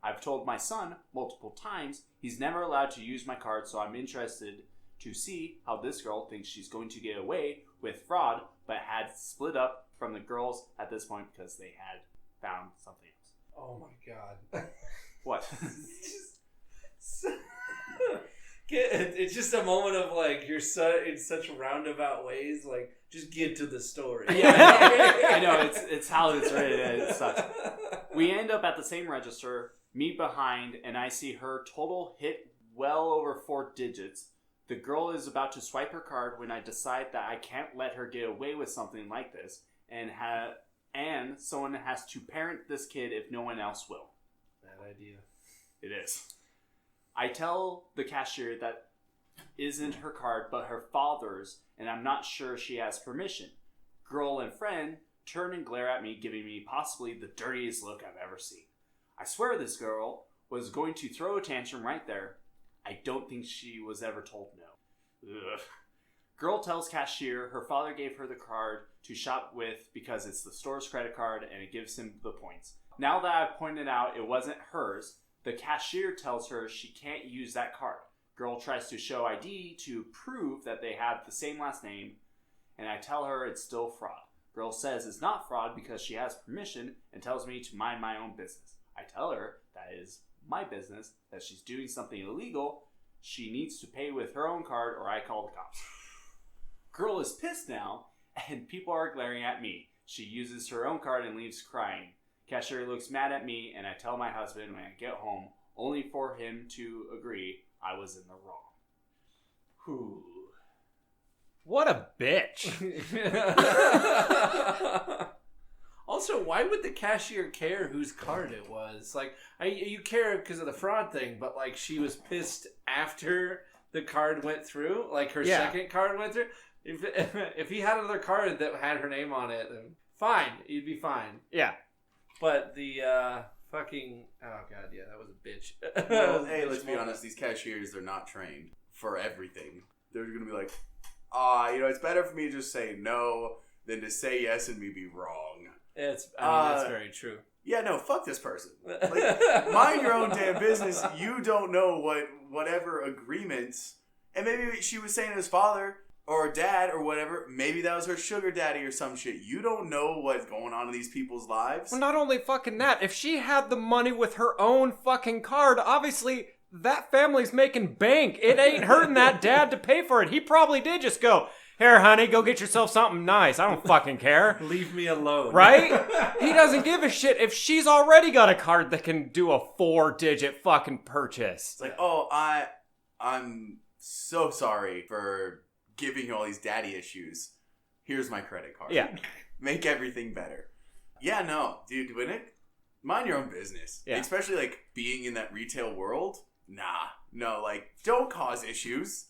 I've told my son multiple times he's never allowed to use my card, so I'm interested to see how this girl thinks she's going to get away with fraud, but had split up from the girls at this point because they had found something else. Oh my God. What? It's just a moment of like, you're in such roundabout ways, like, just get to the story. Yeah, I know. It's how it's written. It sucks. We end up at the same register, me behind, and I see her total hit well over 4 digits. The girl is about to swipe her card when I decide that I can't let her get away with something like this, and someone has to parent this kid if no one else will. Bad idea. It is. I tell the cashier that isn't her card, but her father's, and I'm not sure she has permission. Girl and friend turn and glare at me, giving me possibly the dirtiest look I've ever seen. I swear this girl was going to throw a tantrum right there. I don't think she was ever told no. Ugh. Girl tells cashier her father gave her the card to shop with because it's the store's credit card and it gives him the points. Now that I've pointed out it wasn't hers, the cashier tells her she can't use that card. Girl tries to show ID to prove that they have the same last name, and I tell her it's still fraud. Girl says it's not fraud because she has permission and tells me to mind my own business. I tell her that is my business, that she's doing something illegal. She needs to pay with her own card or I call the cops. Girl is pissed now, and people are glaring at me. She uses her own card and leaves crying. Cashier looks mad at me, and I tell my husband when I get home, only for him to agree I was in the wrong. Whew. What a bitch. Also, why would the cashier care whose card it was? Like, you care because of the fraud thing, but like she was pissed after the card went through, like her second card went through. If he had another card that had her name on it, then fine, you'd be fine. Yeah. But the fucking that was a bitch. Well, hey, let's be honest. These cashiers, they're not trained for everything. They're gonna be like, it's better for me to just say no than to say yes and me be wrong. That's very true. Yeah, no, fuck this person. Like, mind your own damn business. You don't know whatever agreements, and maybe she was saying to his father or dad or whatever. Maybe that was her sugar daddy or some shit. You don't know what's going on in these people's lives. Well, not only fucking that, if she had the money with her own fucking card, obviously that family's making bank. It ain't hurting that dad to pay for it. He probably did just go, here, honey, go get yourself something nice. I don't fucking care. Leave me alone. Right? He doesn't give a shit if she's already got a card that can do a 4-digit fucking purchase. It's like, I'm so sorry for giving you all these daddy issues. Here's my credit card. Yeah. Make everything better. Yeah, no, dude, mind your own business. Yeah. Especially, like, being in that retail world. Don't cause issues.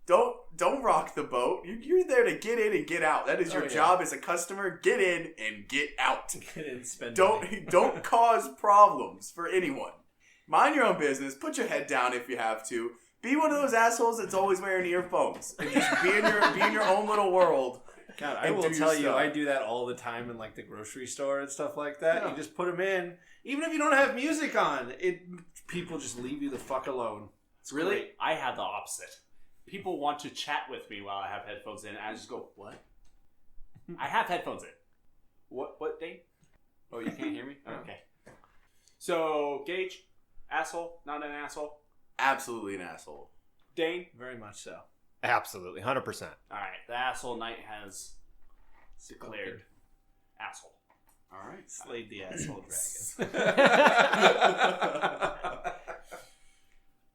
Don't rock the boat. You're there to get in and get out. That is your job as a customer. Get in and get out. Get in and spend money. Don't cause problems for anyone. Mind your own business. Put your head down if you have to. Be one of those assholes that's always wearing earphones. And just be in your own little world. God, I will tell you, I do that all the time in like the grocery store and stuff like that. Yeah. You just put them in, even if you don't have music on. People just leave you the fuck alone. It's really, great. I have the opposite. People want to chat with me while I have headphones in, and I just go, what? I have headphones in. What, Dane? Oh, you can't hear me? Okay. So, Gage, asshole, not an asshole? Absolutely an asshole. Dane? Very much so. Absolutely, 100%. All right, the asshole knight has declared asshole. All right. Slayed the asshole dragon.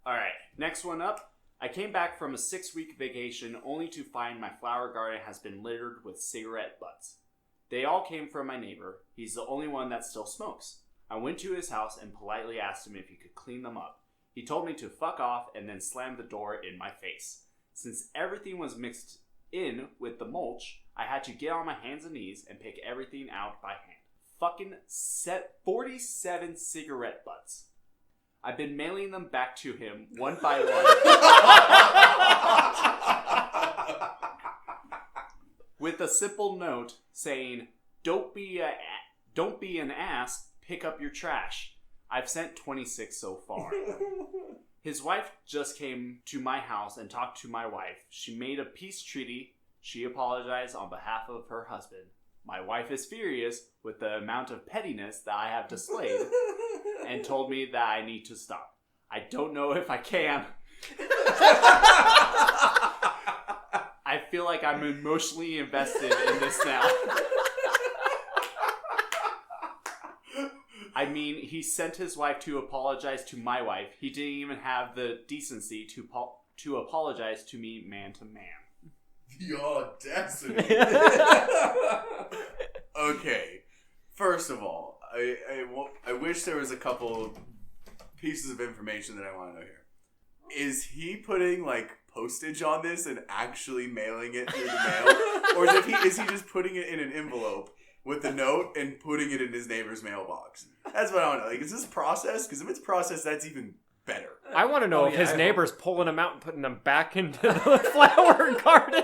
All right, next one up. I came back from a 6-week vacation only to find my flower garden has been littered with cigarette butts. They all came from my neighbor. He's the only one that still smokes. I went to his house and politely asked him if he could clean them up. He told me to fuck off and then slammed the door in my face. Since everything was mixed in with the mulch, I had to get on my hands and knees and pick everything out by hand. Fucking 47 cigarette butts. I've been mailing them back to him one by one. With a simple note saying, don't be an ass, pick up your trash. I've sent 26 so far. His wife just came to my house and talked to my wife. She made a peace treaty. She apologized on behalf of her husband. My wife is furious with the amount of pettiness that I have displayed and told me that I need to stop. I don't know if I can. I feel like I'm emotionally invested in this now. I mean, he sent his wife to apologize to my wife. He didn't even have the decency to apologize to me man to man. The audacity. Okay. First of all, I wish there was a couple pieces of information that I want to know here. Is he putting, like, postage on this and actually mailing it through the mail, or is he just putting it in an envelope with the note and putting it in his neighbor's mailbox? That's what I want to know. Like, is this processed? Because if it's processed, that's even better. I want to know if his neighbor's pulling them out and putting them back into the flower garden.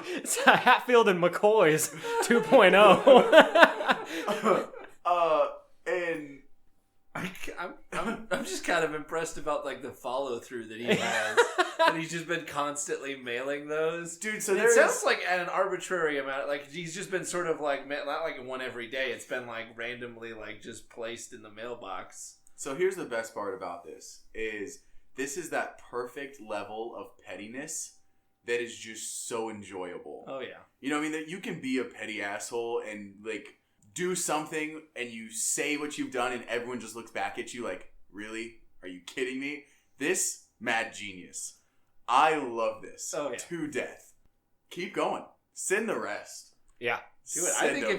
It's a Hatfield and McCoy's 2.0. And I'm just kind of impressed about like the follow through that he has, and he's just been constantly mailing those. Dude, so it sounds like at an arbitrary amount. Like he's just been sort of like not like one every day. It's been like randomly like just placed in the mailbox. So here's the best part about this is that perfect level of pettiness that is just so enjoyable. Oh yeah. You know what I mean? That you can be a petty asshole and like do something and you say what you've done and everyone just looks back at you like, really? Are you kidding me? This, mad genius. I love this. Oh, yeah. To death. Keep going. Send the rest. Yeah. Do it.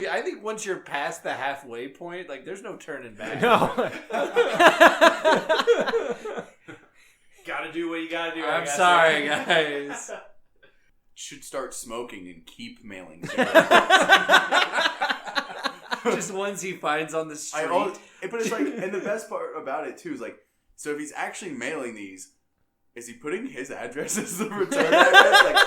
I think once you're past the halfway point, like there's no turning back. No. Gotta do what you gotta do. I'm sorry, guys. Should start smoking and keep mailing. Just ones he finds on the street. But it's like, and the best part about it too is like, so if he's actually mailing these, is he putting his address as the return address? Like,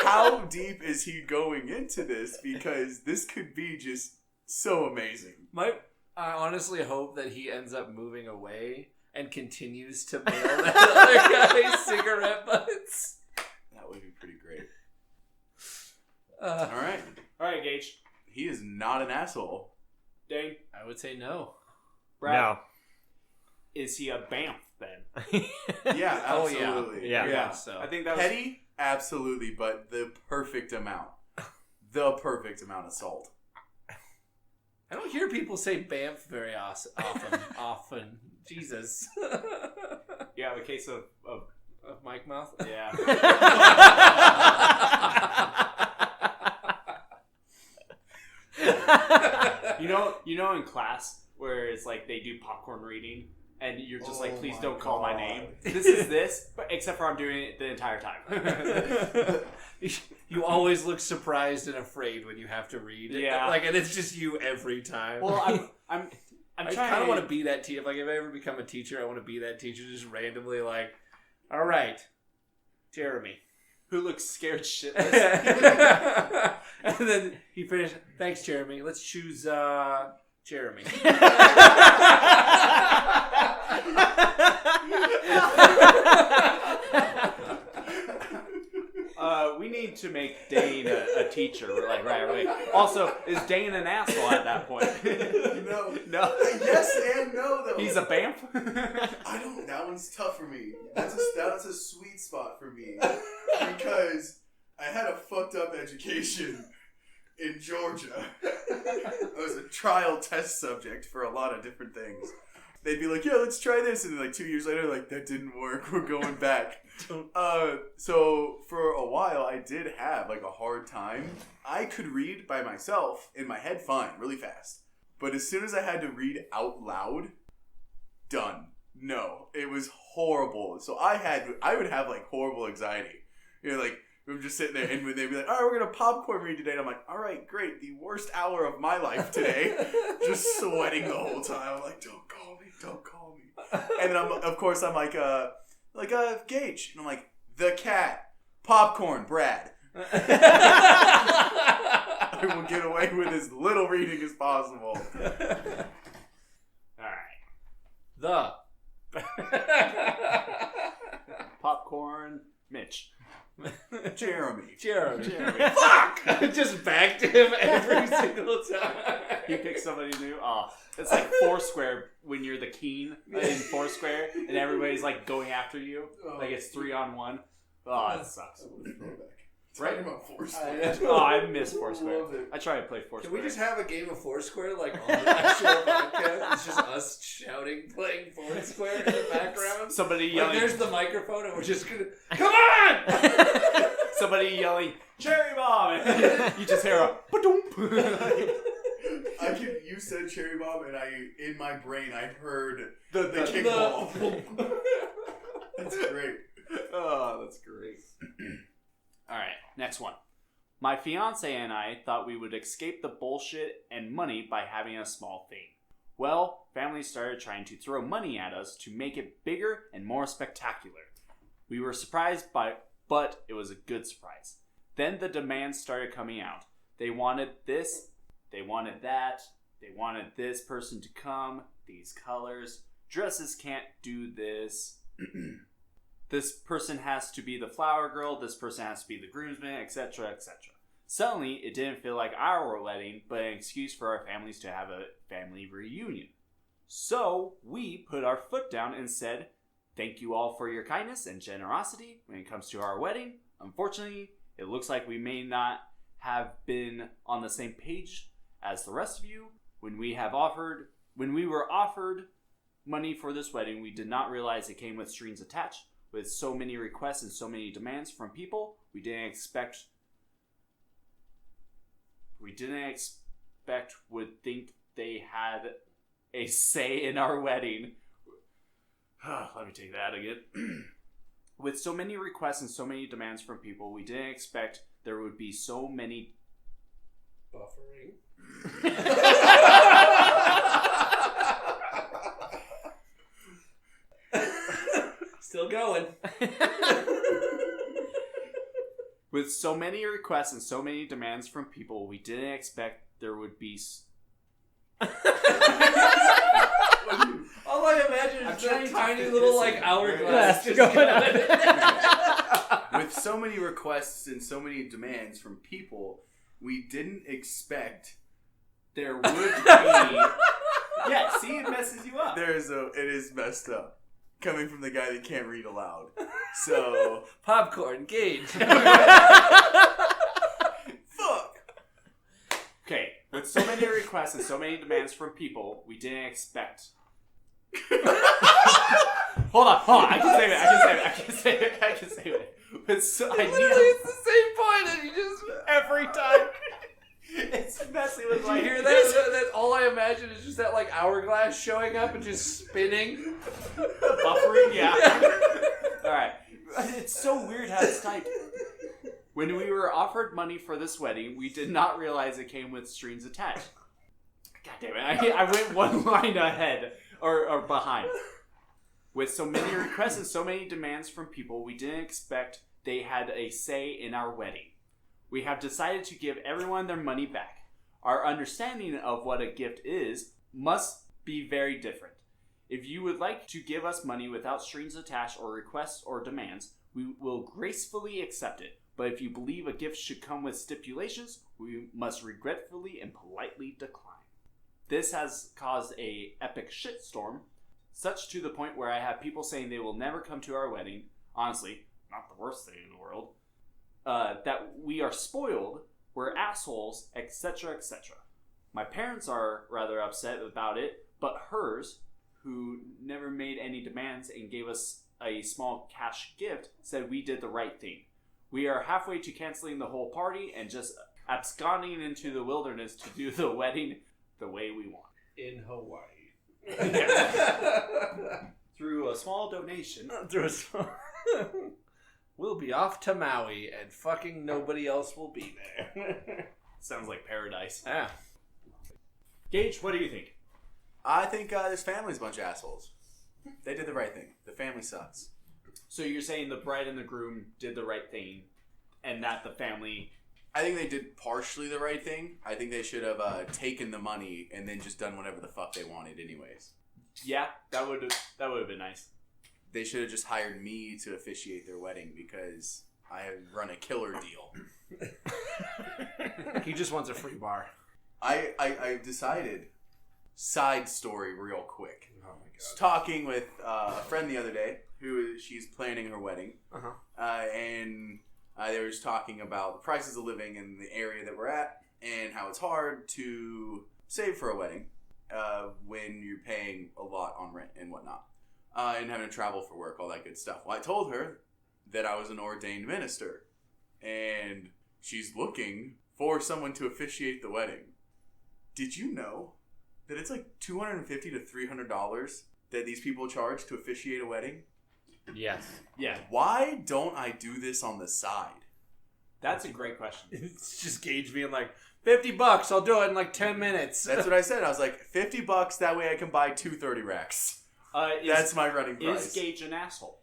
how deep is he going into this? Because this could be just so amazing. I honestly hope that he ends up moving away and continues to mail that other guy's cigarette butts. That would be pretty great. All right, Gage. He is not an asshole. Dane. I would say no. Brad. No. Is he a BAMF then? Yeah, Oh, absolutely. Yeah. So I think that was Petty, absolutely, but the perfect amount. The perfect amount of salt. I don't hear people say BAMF very often. Jesus. You have a case of Mike Mouth? yeah. You know in class where it's like they do popcorn reading and you're just like, please don't call my name. This is this, but except for I'm doing it the entire time. You always look surprised and afraid when you have to read it. Yeah. Like, and it's just you every time. Well, I'm I trying. kind of want to be that teacher. Like, if I ever become a teacher, I want to be that teacher, just randomly like, all right, Jeremy. Who looks scared shitless. And then he finished, thanks, Jeremy. Let's choose Jeremy. We need to make Dane a teacher. We're like, right. Also, is Dane an asshole at that point? No. Yes and no, though. He's a BAMF? I don't. That one's tough for me. That's a sweet spot for me because I had a fucked up education in Georgia. I was a trial test subject for a lot of different things. They'd be like, "Yeah, let's try this," and then like 2 years later, like that didn't work. We're going back. So for a while, I did have like a hard time. I could read by myself in my head, fine, really fast. But as soon as I had to read out loud, done. No, it was horrible. So I would have like horrible anxiety. You know, like I'm just sitting there and they'd be like, all right, we're going to popcorn read today. And I'm like, all right, great. The worst hour of my life today. Just sweating the whole time. I'm like, don't call me. And then I'm like, Gage. And I'm like, the cat. Popcorn, Brad. I will get away with as little reading as possible. Alright. The Popcorn Mitch. Jeremy. Fuck! Just back to him every single time. You pick somebody new. Oh, it's like Foursquare when you're the keen in Foursquare and everybody's like going after you. Like it's 3-on-1. Oh, it sucks. Right? About Foursquare. I miss Foursquare. I try to play Foursquare. Can we just have a game of Foursquare like on the actual podcast? It's just us shouting, playing Foursquare in the background. Somebody Like, yelling. there's the microphone, and we're just gonna come on. Somebody yelling cherry bomb, and you just hear a ba-doomp. You said cherry bomb, and in my brain I heard the kickball. That's great. Oh, that's great. All right, next one. My fiance and I thought we would escape the bullshit and money by having a small thing. Well, families started trying to throw money at us to make it bigger and more spectacular. We were surprised but it was a good surprise. Then the demands started coming out. They wanted this, they wanted that, they wanted this person to come, these colors, dresses can't do this. This person has to be the flower girl, this person has to be the groomsman, etc., etc. Suddenly, it didn't feel like our wedding, but an excuse for our families to have a family reunion. So, we put our foot down and said, thank you all for your kindness and generosity when it comes to our wedding. Unfortunately, it looks like we may not have been on the same page as the rest of you. When we were offered money for this wedding, we did not realize it came with strings attached. With so many requests and so many demands from people, we didn't expect would think they had a say in our wedding. Let me take that again. With so many requests and so many demands from people, we didn't expect there would be so many... Buffering. Still going. With so many requests and so many demands from people, we didn't expect there would be... All I imagine is that tiny little hourglass just going on. With so many requests and so many demands from people, we didn't expect there would be... Yeah, see, it messes you up. it is messed up. Coming from the guy that can't read aloud. So... Popcorn, Gage. Fuck! Okay, with so many requests and so many demands from people, we didn't expect... Hold on. I can save it. It's the same point, and you just... Every time. It's messy with my... You hear that? All I imagine is just that hourglass showing up and just spinning. Buffering, yeah. Alright. It's so weird how it's typed. When we were offered money for this wedding, we did not realize it came with strings attached. God damn it. I went one line ahead. Or behind. With so many requests and so many demands from people, we didn't expect they had a say in our wedding. We have decided to give everyone their money back. Our understanding of what a gift is must be very different. If you would like to give us money without strings attached or requests or demands, we will gracefully accept it. But if you believe a gift should come with stipulations, we must regretfully and politely decline. This has caused an epic shitstorm, such to the point where I have people saying they will never come to our wedding. Honestly, not the worst thing in the world. That we are spoiled, we're assholes, etc., etc. My parents are rather upset about it, but hers, who never made any demands and gave us a small cash gift, said we did the right thing. We are halfway to canceling the whole party and just absconding into the wilderness to do the wedding the way we want. In Hawaii. Through a small donation. We'll be off to Maui and fucking nobody else will be there. Sounds like paradise. Yeah. Gage, what do you think? I think this family's a bunch of assholes. They did the right thing. The family sucks. So you're saying the bride and the groom did the right thing, and that the family... I think they did partially the right thing. I think they should have taken the money and then just done whatever the fuck they wanted anyways. Yeah, that would have been nice. They should have just hired me to officiate their wedding because I have run a killer deal. He just wants a free bar. I decided, side story real quick. Oh my god. I was talking with a friend the other day she's planning her wedding. And they were just talking about the prices of living in the area that we're at and how it's hard to save for a wedding when you're paying a lot on rent and whatnot. And having to travel for work, all that good stuff. Well, I told her that I was an ordained minister. And she's looking for someone to officiate the wedding. Did you know that it's like $250 to $300 that these people charge to officiate a wedding? Yes. Yeah, Why don't I do this on the side? that's a great question. It's just Gage being like, $50, I'll do it in like 10 minutes. That's what I said. I was like, $50, that way I can buy 2 30 racks. That's my running price. Is Gage an asshole?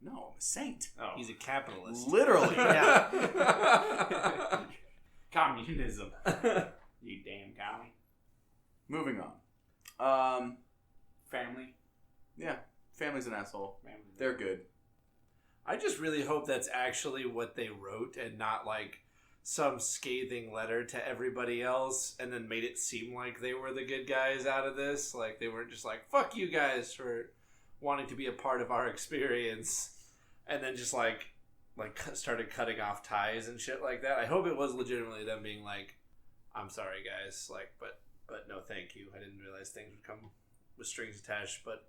No, I'm a saint. Oh, He's a capitalist. Literally. Yeah. communism. You damn commie. Moving on. Family. Yeah, family's an asshole. Family. They're good. I just really hope that's actually what they wrote and not like some scathing letter to everybody else and then made it seem like they were the good guys out of this. Like they weren't just like, fuck you guys for wanting to be a part of our experience, and then just like started cutting off ties and shit like that. I hope it was legitimately them being like, I'm sorry guys, like but no thank you. I didn't realize things would come with strings attached. But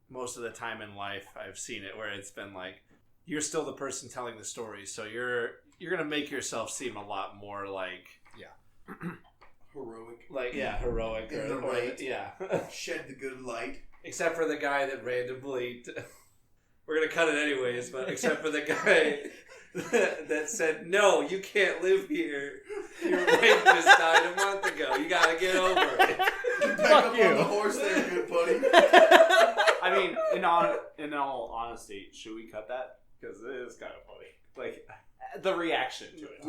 most of the time in life I've seen it where it's been like, you're still the person telling the story, so you're gonna make yourself seem a lot more like Heroic. like heroic In the or right. yeah. Shed the good light. Except for the guy that randomly we're gonna cut it anyways, but except for the guy that said, no, you can't live here, your wife just died a month ago, you gotta get over it. Back up on the horse there, good buddy. I mean, in all honesty, should we cut that? Because it is kind of funny. Like, the reaction to it.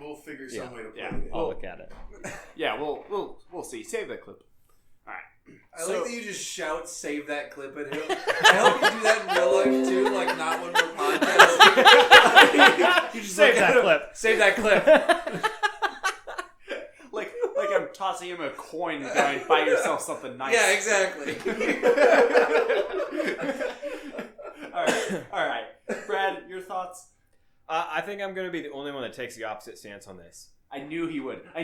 We'll figure some way to play yeah. it. I'll look at it. Yeah, we'll see. Save that clip. All right. I like that you just shout, save that clip at him. I hope you do that in real life too, like not when we're podcasting. You just Save look at that him, clip. Save that clip. like I'm tossing him a coin and going, buy yourself something nice. Yeah, exactly. All right. Brad, your thoughts? I think I'm going to be the only one that takes the opposite stance on this. I knew he would, by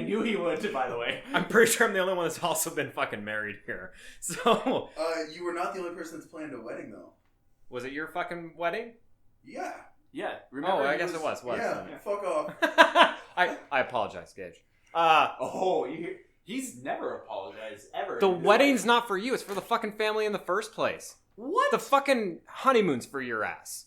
the way. I'm pretty sure I'm the only one that's also been fucking married here. So, You were not the only person that's planned a wedding, though. was it your fucking wedding? Yeah. Yeah. Remember I guess it was. Yeah, fuck off. I apologize, Gage. He's never apologized, ever. The wedding's not for you. It's for the fucking family in the first place. What? The fucking honeymoon's for your ass.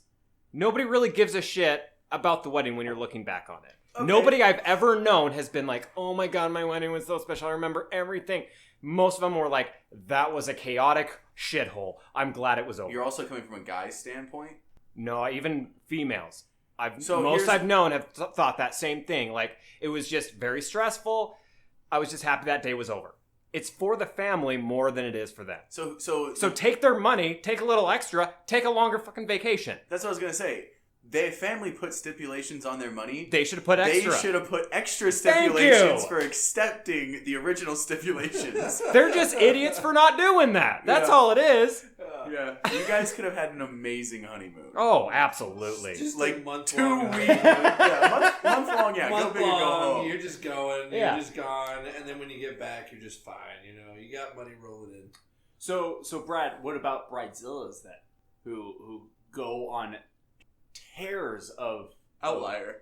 Nobody really gives a shit about the wedding when you're looking back on it. Okay. Nobody I've ever known has been like, oh my god, my wedding was so special. I remember everything. Most of them were like, that was a chaotic shithole. I'm glad it was over. You're also coming from a guy's standpoint? No, even females. I've here's- known have thought that same thing. Like, it was just very stressful. I was just happy that day was over. It's for the family more than it is for them. So take their money, take a little extra, take a longer fucking vacation. that's what I was going to say. Their family put stipulations on their money. They should have put extra. They should have put extra Thank stipulations you. for accepting the original stipulations. They're just idiots for not doing that. That's Yeah. all it is. Yeah. You guys could have had an amazing honeymoon. Oh, absolutely. Just Like a month 2 long. weeks. Yeah, month long, yeah. Month go big or go long, home. you're just going, Yeah. you're just gone, and then when you get back, you're just fine. You know, you got money rolling in. So Brad, what about bridezillas then? Who go on tears of Outlier.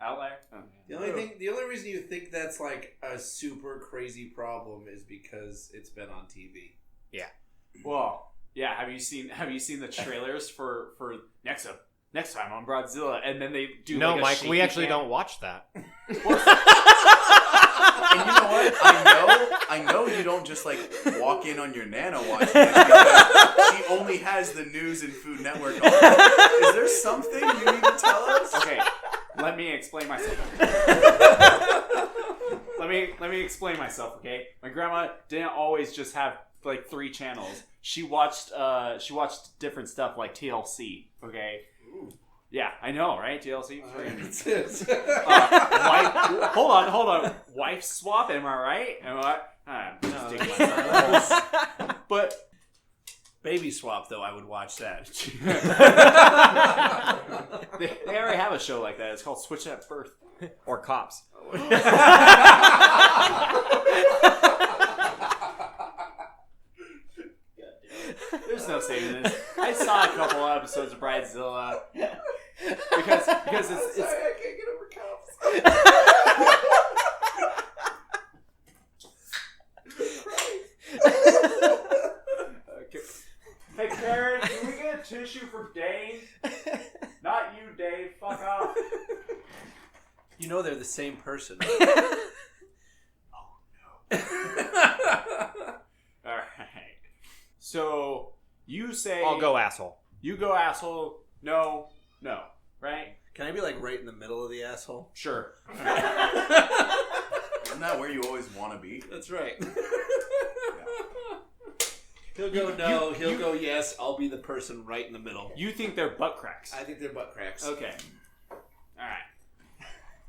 outlier? Oh, yeah. The only reason you think that's like a super crazy problem is because it's been on TV. Well, yeah. Have you seen the trailers for next time on Bridezilla? And then they do. No, like a Mike, we shaky actually cam. don't watch that. And you know what? I know you don't just like walk in on your Nana watching this because she only has the news and Food Network on. Is there something you need to tell us? Okay, let me explain myself. let me explain myself. Okay, my grandma didn't always just have like 3 channels. She watched different stuff like TLC. Okay. Yeah, I know, right? TLC. Hold on. Wife swap, am I right? Am I? But Baby Swap, though, I would watch that. they already have a show like that. It's called Switch at Birth. Or Cops. There's no saving this. I saw a couple episodes of Bridezilla because it's I can't get over Cops. okay. Hey Karen, can we get a tissue for Dane? the same person. All right. So you say I'll go asshole. You go asshole. No. Right? Can I be like right in the middle of the asshole? Sure. Isn't that where you always want to be? That's right. He'll go no. He'll go yes. I'll be the person right in the middle. You think they're butt cracks? I think they're butt cracks. Okay. All right.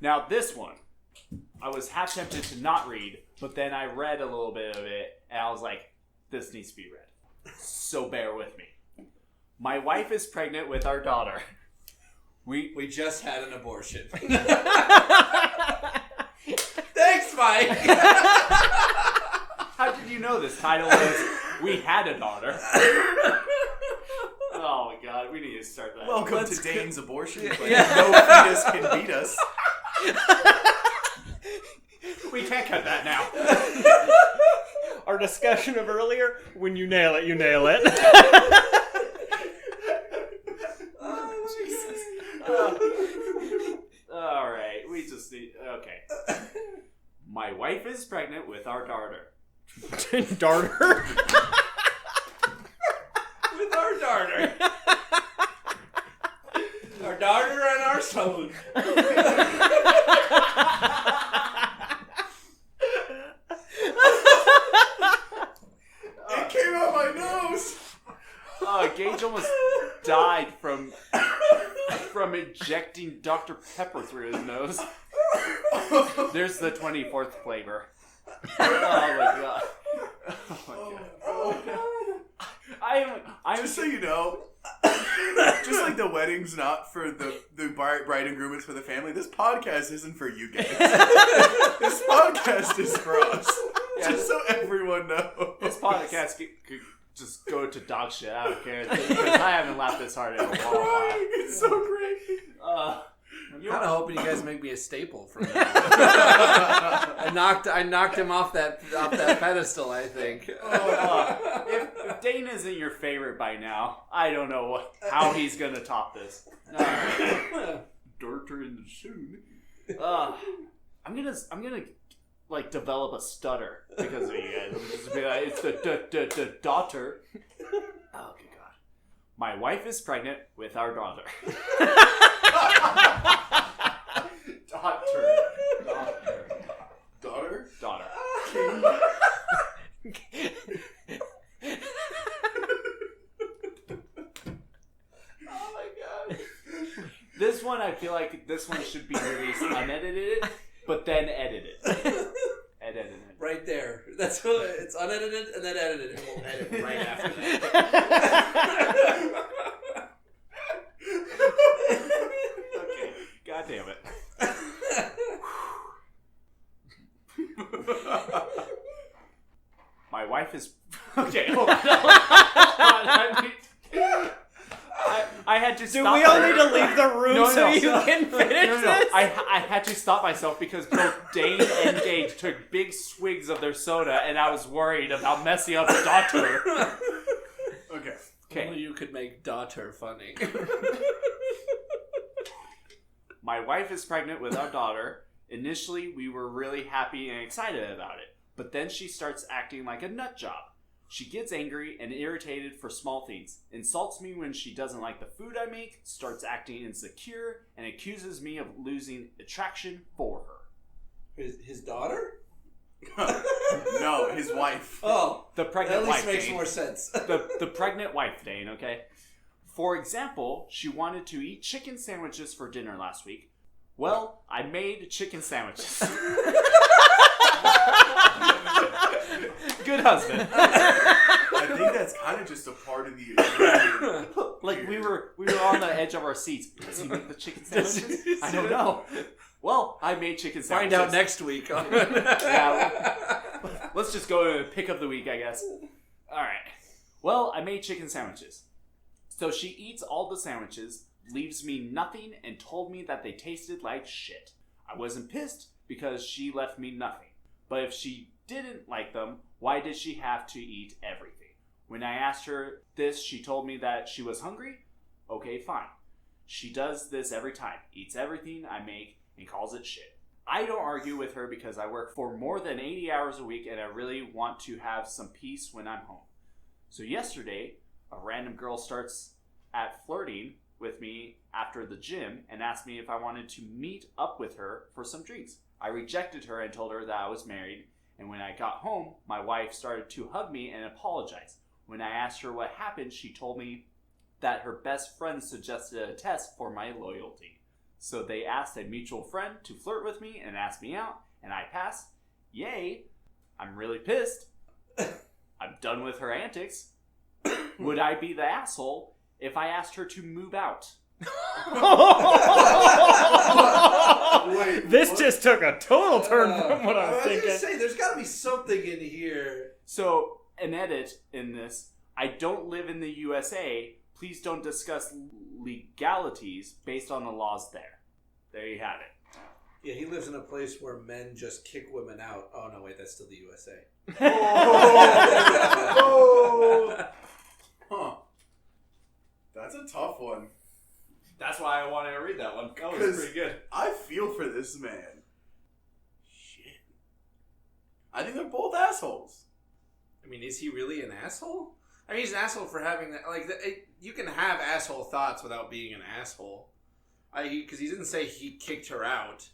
Now this one, I was half tempted to not read, but then I read a little bit of it, and I was like, "This needs to be read." So bear with me. My wife is pregnant with our daughter. We just had an abortion. Thanks, Mike. How did you know this title was "We Had a Daughter"? Oh my god, we need to start that. Welcome to Dane's abortion. But Yeah. no fetus can beat us. We can't cut that now. Our discussion of earlier, when you nail it, you nail it. Oh, Jesus. All right, we just need. Okay. My wife is pregnant with our daughter. Darter. With our daughter. Our daughter and our son. It came out my nose. Gage almost died from injecting Dr. Pepper through his nose. There's the 24th flavor. Oh my god. Oh my god. I'm Just so you know, just like the wedding's not for the bride and groom, it's for the family, this podcast isn't for you guys. This podcast is for us. Yeah, Just so everyone knows. This podcast could just go to dog shit. I don't care. Because I haven't laughed this hard in a long while. It's so great. I'm kind of hoping you guys make me a staple from that. I knocked him off that pedestal, I think. If Dane isn't your favorite by now, I don't know how he's gonna top this. Daughter in the soon. I'm gonna like develop a stutter because of you guys. Just be like, it's the daughter. Oh good god. My wife is pregnant with our daughter. Daughter. Oh my god. This one, I feel like this one should be released unedited, but then edited. Edited. Right there. That's what it's unedited and then edited, and we'll edit right after that. Okay. God damn it. My wife is okay. Hold on. I had to stop. Do we all need to leave the room so you can finish No. this? I had to stop myself because both Dane and Gage took big swigs of their soda, and I was worried about messing up the daughter. Okay. Only you could make daughter funny. My wife is pregnant with our daughter. Initially, we were really happy and excited about it, but then she starts acting like a nut job. She gets angry and irritated for small things, insults me when she doesn't like the food I make, starts acting insecure, and accuses me of losing attraction for her. His daughter? No, his wife. Oh, The pregnant that at least wife, makes Dane. more sense. The pregnant wife, Dane, okay? For example, she wanted to eat chicken sandwiches for dinner last week. Well, I made chicken sandwiches. Good husband. I think that's kind of just a part of the Like we were on the edge of our seats. Does he make the chicken sandwiches? I don't know. Well, I made chicken Find sandwiches. out next week. Yeah, let's just go to pick of the week, I guess. All right. Well, I made chicken sandwiches. So she eats all the sandwiches, leaves me nothing, and told me that they tasted like shit. I wasn't pissed because she left me nothing. But if she didn't like them, why did she have to eat everything? When I asked her this, she told me that she was hungry. Okay, fine. She does this every time. Eats everything I make and calls it shit. I don't argue with her because I work for more than 80 hours a week and I really want to have some peace when I'm home. So yesterday, a random girl starts at flirting with me after the gym and asked me if I wanted to meet up with her for some drinks. I rejected her and told her that I was married, and when I got home, my wife started to hug me and apologize. When I asked her what happened, she told me that her best friend suggested a test for my loyalty. So they asked a mutual friend to flirt with me and ask me out, and I passed. Yay! I'm really pissed. I'm done with her antics. Would I be the asshole if I asked her to move out? Wait, this what? just took a total turn from what I was was thinking. gonna say, there's got to be something in here. So, an edit in this. I don't live in the USA. Please don't discuss legalities based on the laws there. There you have it. Yeah, he lives in a place where men just kick women out. Oh, no, wait, that's still the USA. Oh. Huh. That's a tough one. That's why I wanted to read that one. That was 'Cause pretty good. I feel for this man. Shit. I think they're both assholes. I mean, is he really an asshole? I mean, he's an asshole for having that. Like, you can have asshole thoughts without being an asshole. Because he didn't say he kicked her out.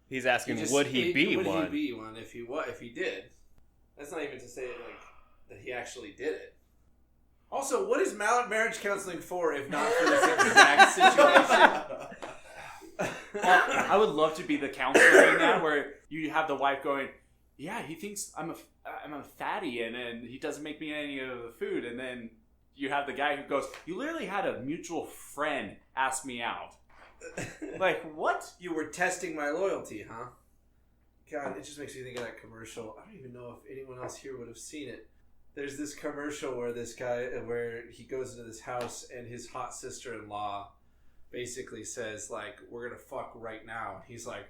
He's asking, He just- would he be would one? Would he be one if he did? That's not even to say like that he actually did it. Also, what is marriage counseling for if not for this exact situation? I would love to be the counselor in that, where you have the wife going, "Yeah, he thinks I'm a fatty, and he doesn't make me any of the food," and then you have the guy who goes, "You literally had a mutual friend ask me out." Like, what? You were testing my loyalty, huh? God, it just makes me think of that commercial. I don't even know if anyone else here would have seen it. There's this commercial where where he goes into this house and his hot sister-in-law basically says, like, "We're gonna fuck right now." And he's like,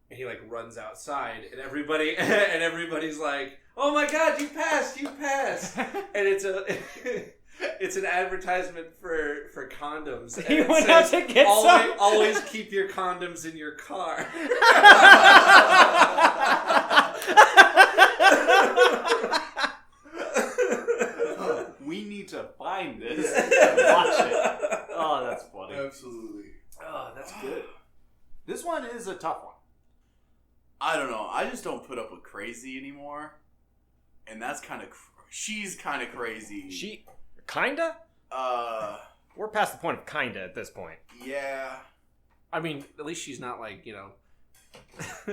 and he like runs outside, and everybody's like, "Oh my God, you passed!" And it's an advertisement for condoms. And He it went out says, to get some. Always keep your condoms in your car. We need to find this and watch it. Oh, that's funny. Absolutely. Oh, that's good. This one is a tough one. I don't know. I just don't put up with crazy anymore. And that's kind of... She's kind of crazy. She, kinda? We're past the point of kinda at this point. Yeah. I mean, at least she's not like,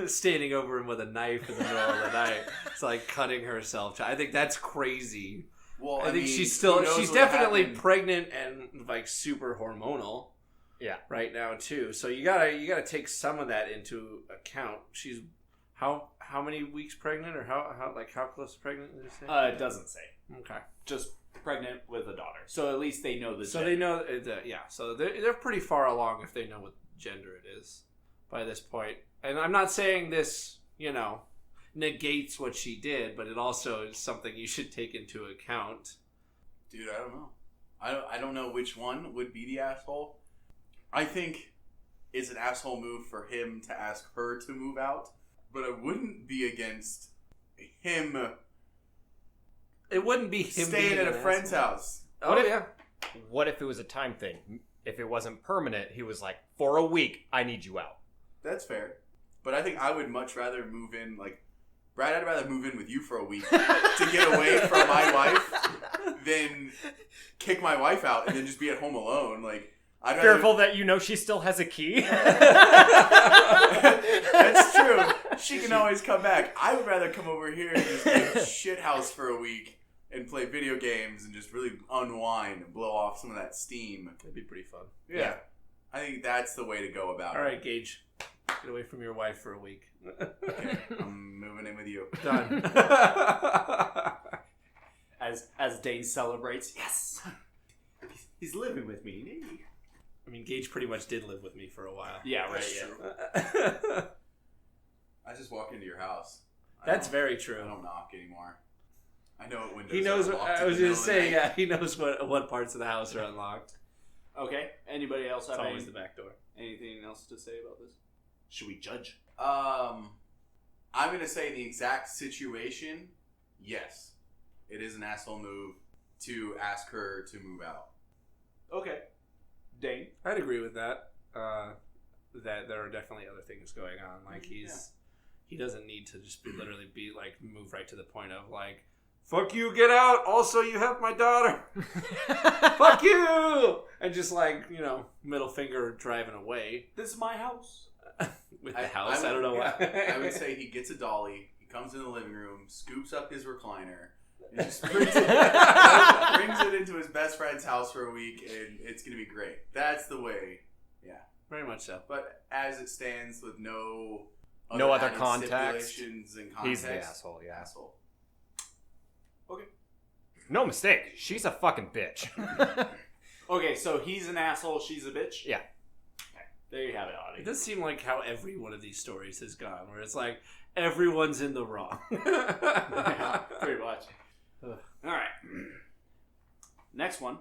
standing over him with a knife in the middle of the night. It's like cutting herself. I think that's crazy. Well, I think she's she's definitely pregnant and like super hormonal. Yeah. Right now too. So you gotta take some of that into account. She's how many weeks pregnant, or how close to pregnant did it say? It doesn't say. Okay. Just pregnant with a daughter. So at least they know the So gender. they know yeah. So they're pretty far along if they know what gender it is by this point. And I'm not saying this, negates what she did, but it also is something you should take into account. Dude, I don't know. I don't know which one would be the asshole. I think it's an asshole move for him to ask her to move out, but it wouldn't be against him It wouldn't be him staying being at a an friend's asshole. house. Oh, What if- yeah. What if it was a time thing? If it wasn't permanent, he was like, for a week, I need you out. That's fair. But I think I would much rather move in, like, Brad, I'd rather move in with you for a week to get away from my wife than kick my wife out and then just be at home alone. Like, I'd rather... Fearful that she still has a key. That's true. She can always come back. I would rather come over here and just like shit house for a week and play video games and just really unwind and blow off some of that steam. That'd be pretty fun. Yeah. I think that's the way to go about All it. right, Gage. Get away from your wife for a week. Okay, I'm moving in with you. Done. As Dane celebrates, yes, he's living with me. I mean, Gage pretty much did live with me for a while. Yeah, right. That's Yeah. true. I just walk into your house. That's I very don't- true. I don't knock anymore. I know what windows He knows. are What, locked I in was the going middle to of the say, night. yeah, he knows what parts of the house are unlocked. Okay. Anybody else It's have always the back door. anything else to say about this? Should we judge? I'm going to say the exact situation, yes. It is an asshole move to ask her to move out. Okay. Dane? I'd agree with that. That there are definitely other things going on. Like he doesn't need to just literally be like move right to the point of like, fuck you, get out. Also, you have my daughter. Fuck you, and just like middle finger driving away. This is my house. With the house, I don't know why. I would say he gets a dolly. He comes in the living room, scoops up his recliner. And just brings it into his best friend's house for a week, and it's going to be great. That's the way. Yeah. Very much so. But as it stands, with no other added context, stipulations and he's context, the asshole, yeah. Asshole. Okay. No mistake. She's a fucking bitch. Okay, so he's an asshole, she's a bitch? Yeah. Okay. There you have it, It audience. does seem like how every one of these stories has gone, where it's like everyone's in the wrong. Yeah, pretty much. Alright. Next one.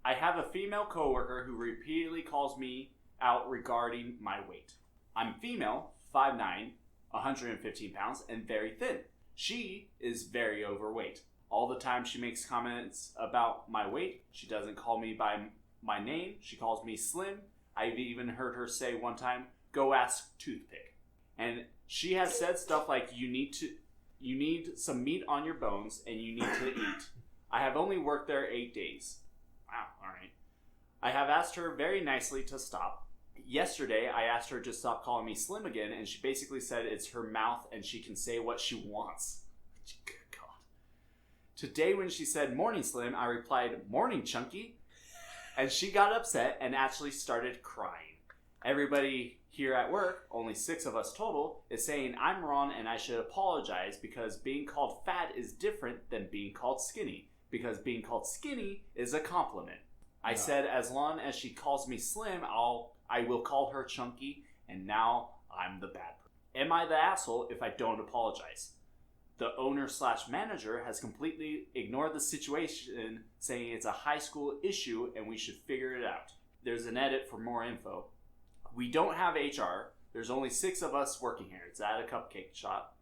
I have a female coworker who repeatedly calls me out regarding my weight. I'm female, 5'9", 115 pounds, and very thin. She is very overweight. All the time she makes comments about my weight. She doesn't call me by my name. She calls me slim. I've even heard her say one time, "Go ask Toothpick." And she has said stuff like, you need some meat on your bones and you need to eat. I have only worked there 8 days. Wow, alright. I have asked her very nicely to stop. Yesterday, I asked her to stop calling me slim again, and she basically said it's her mouth and she can say what she wants. Good God. Today, when she said morning slim, I replied, morning chunky. And she got upset and actually started crying. Everybody here at work, only 6 of us total, is saying I'm wrong and I should apologize because being called fat is different than being called skinny. Because being called skinny is a compliment. I said as long as she calls me slim, I will call her chunky, and now I'm the bad person. Am I the asshole if I don't apologize? The owner/manager has completely ignored the situation, saying it's a high school issue and we should figure it out. There's an edit for more info. We don't have HR. There's only 6 of us working here. It's at a cupcake shop.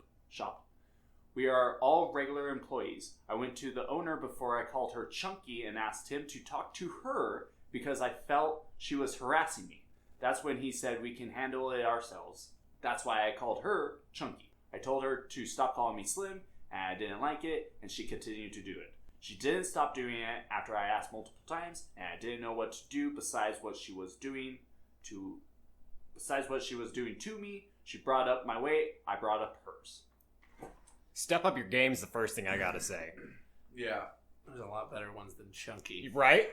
We are all regular employees. I went to the owner before I called her chunky and asked him to talk to her because I felt she was harassing me. That's when he said we can handle it ourselves. That's why I called her chunky. I told her to stop calling me slim, and I didn't like it, and she continued to do it. She didn't stop doing it after I asked multiple times, and I didn't know what to do besides what she was doing to me. She brought up my weight, I brought up hers. Step up your game's the first thing I gotta say. Yeah. There's a lot better ones than chunky. Right?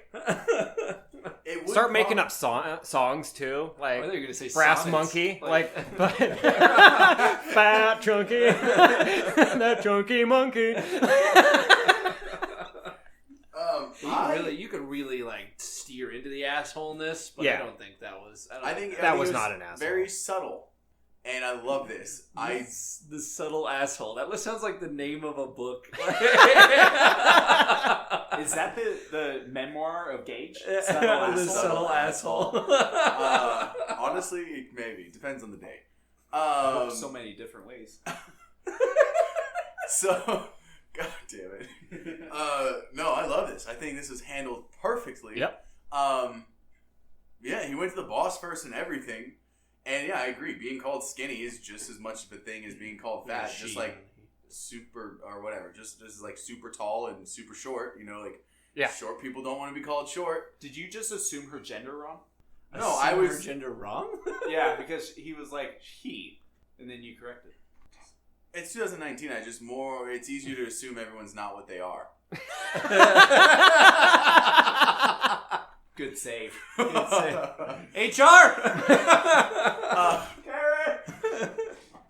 It would Start making up songs too, like I thought you were gonna say Brass sonnets. Monkey, like Fat Chunky, that chunky monkey. You could really like steer into the assholeness, but Yeah. I don't think that was. I think That it was not an asshole. Very subtle, and I love this. The subtle asshole. That sounds like the name of a book. Is that the memoir of Gage? The subtle asshole. Honestly, maybe depends on the day. So many different ways. So, God damn it. No, I love this. I think this is handled perfectly. Yep. Yeah, he went to the boss first and everything. And yeah, I agree. Being called skinny is just as much of a thing as being called fat. Just like super or whatever. Just like super tall and super short. Short people don't want to be called short. Did you just assume her gender wrong? No, I was her gender wrong. Yeah, because he was like he, and then you corrected. It's 2019. It's easier to assume everyone's not what they are. Good save. HR.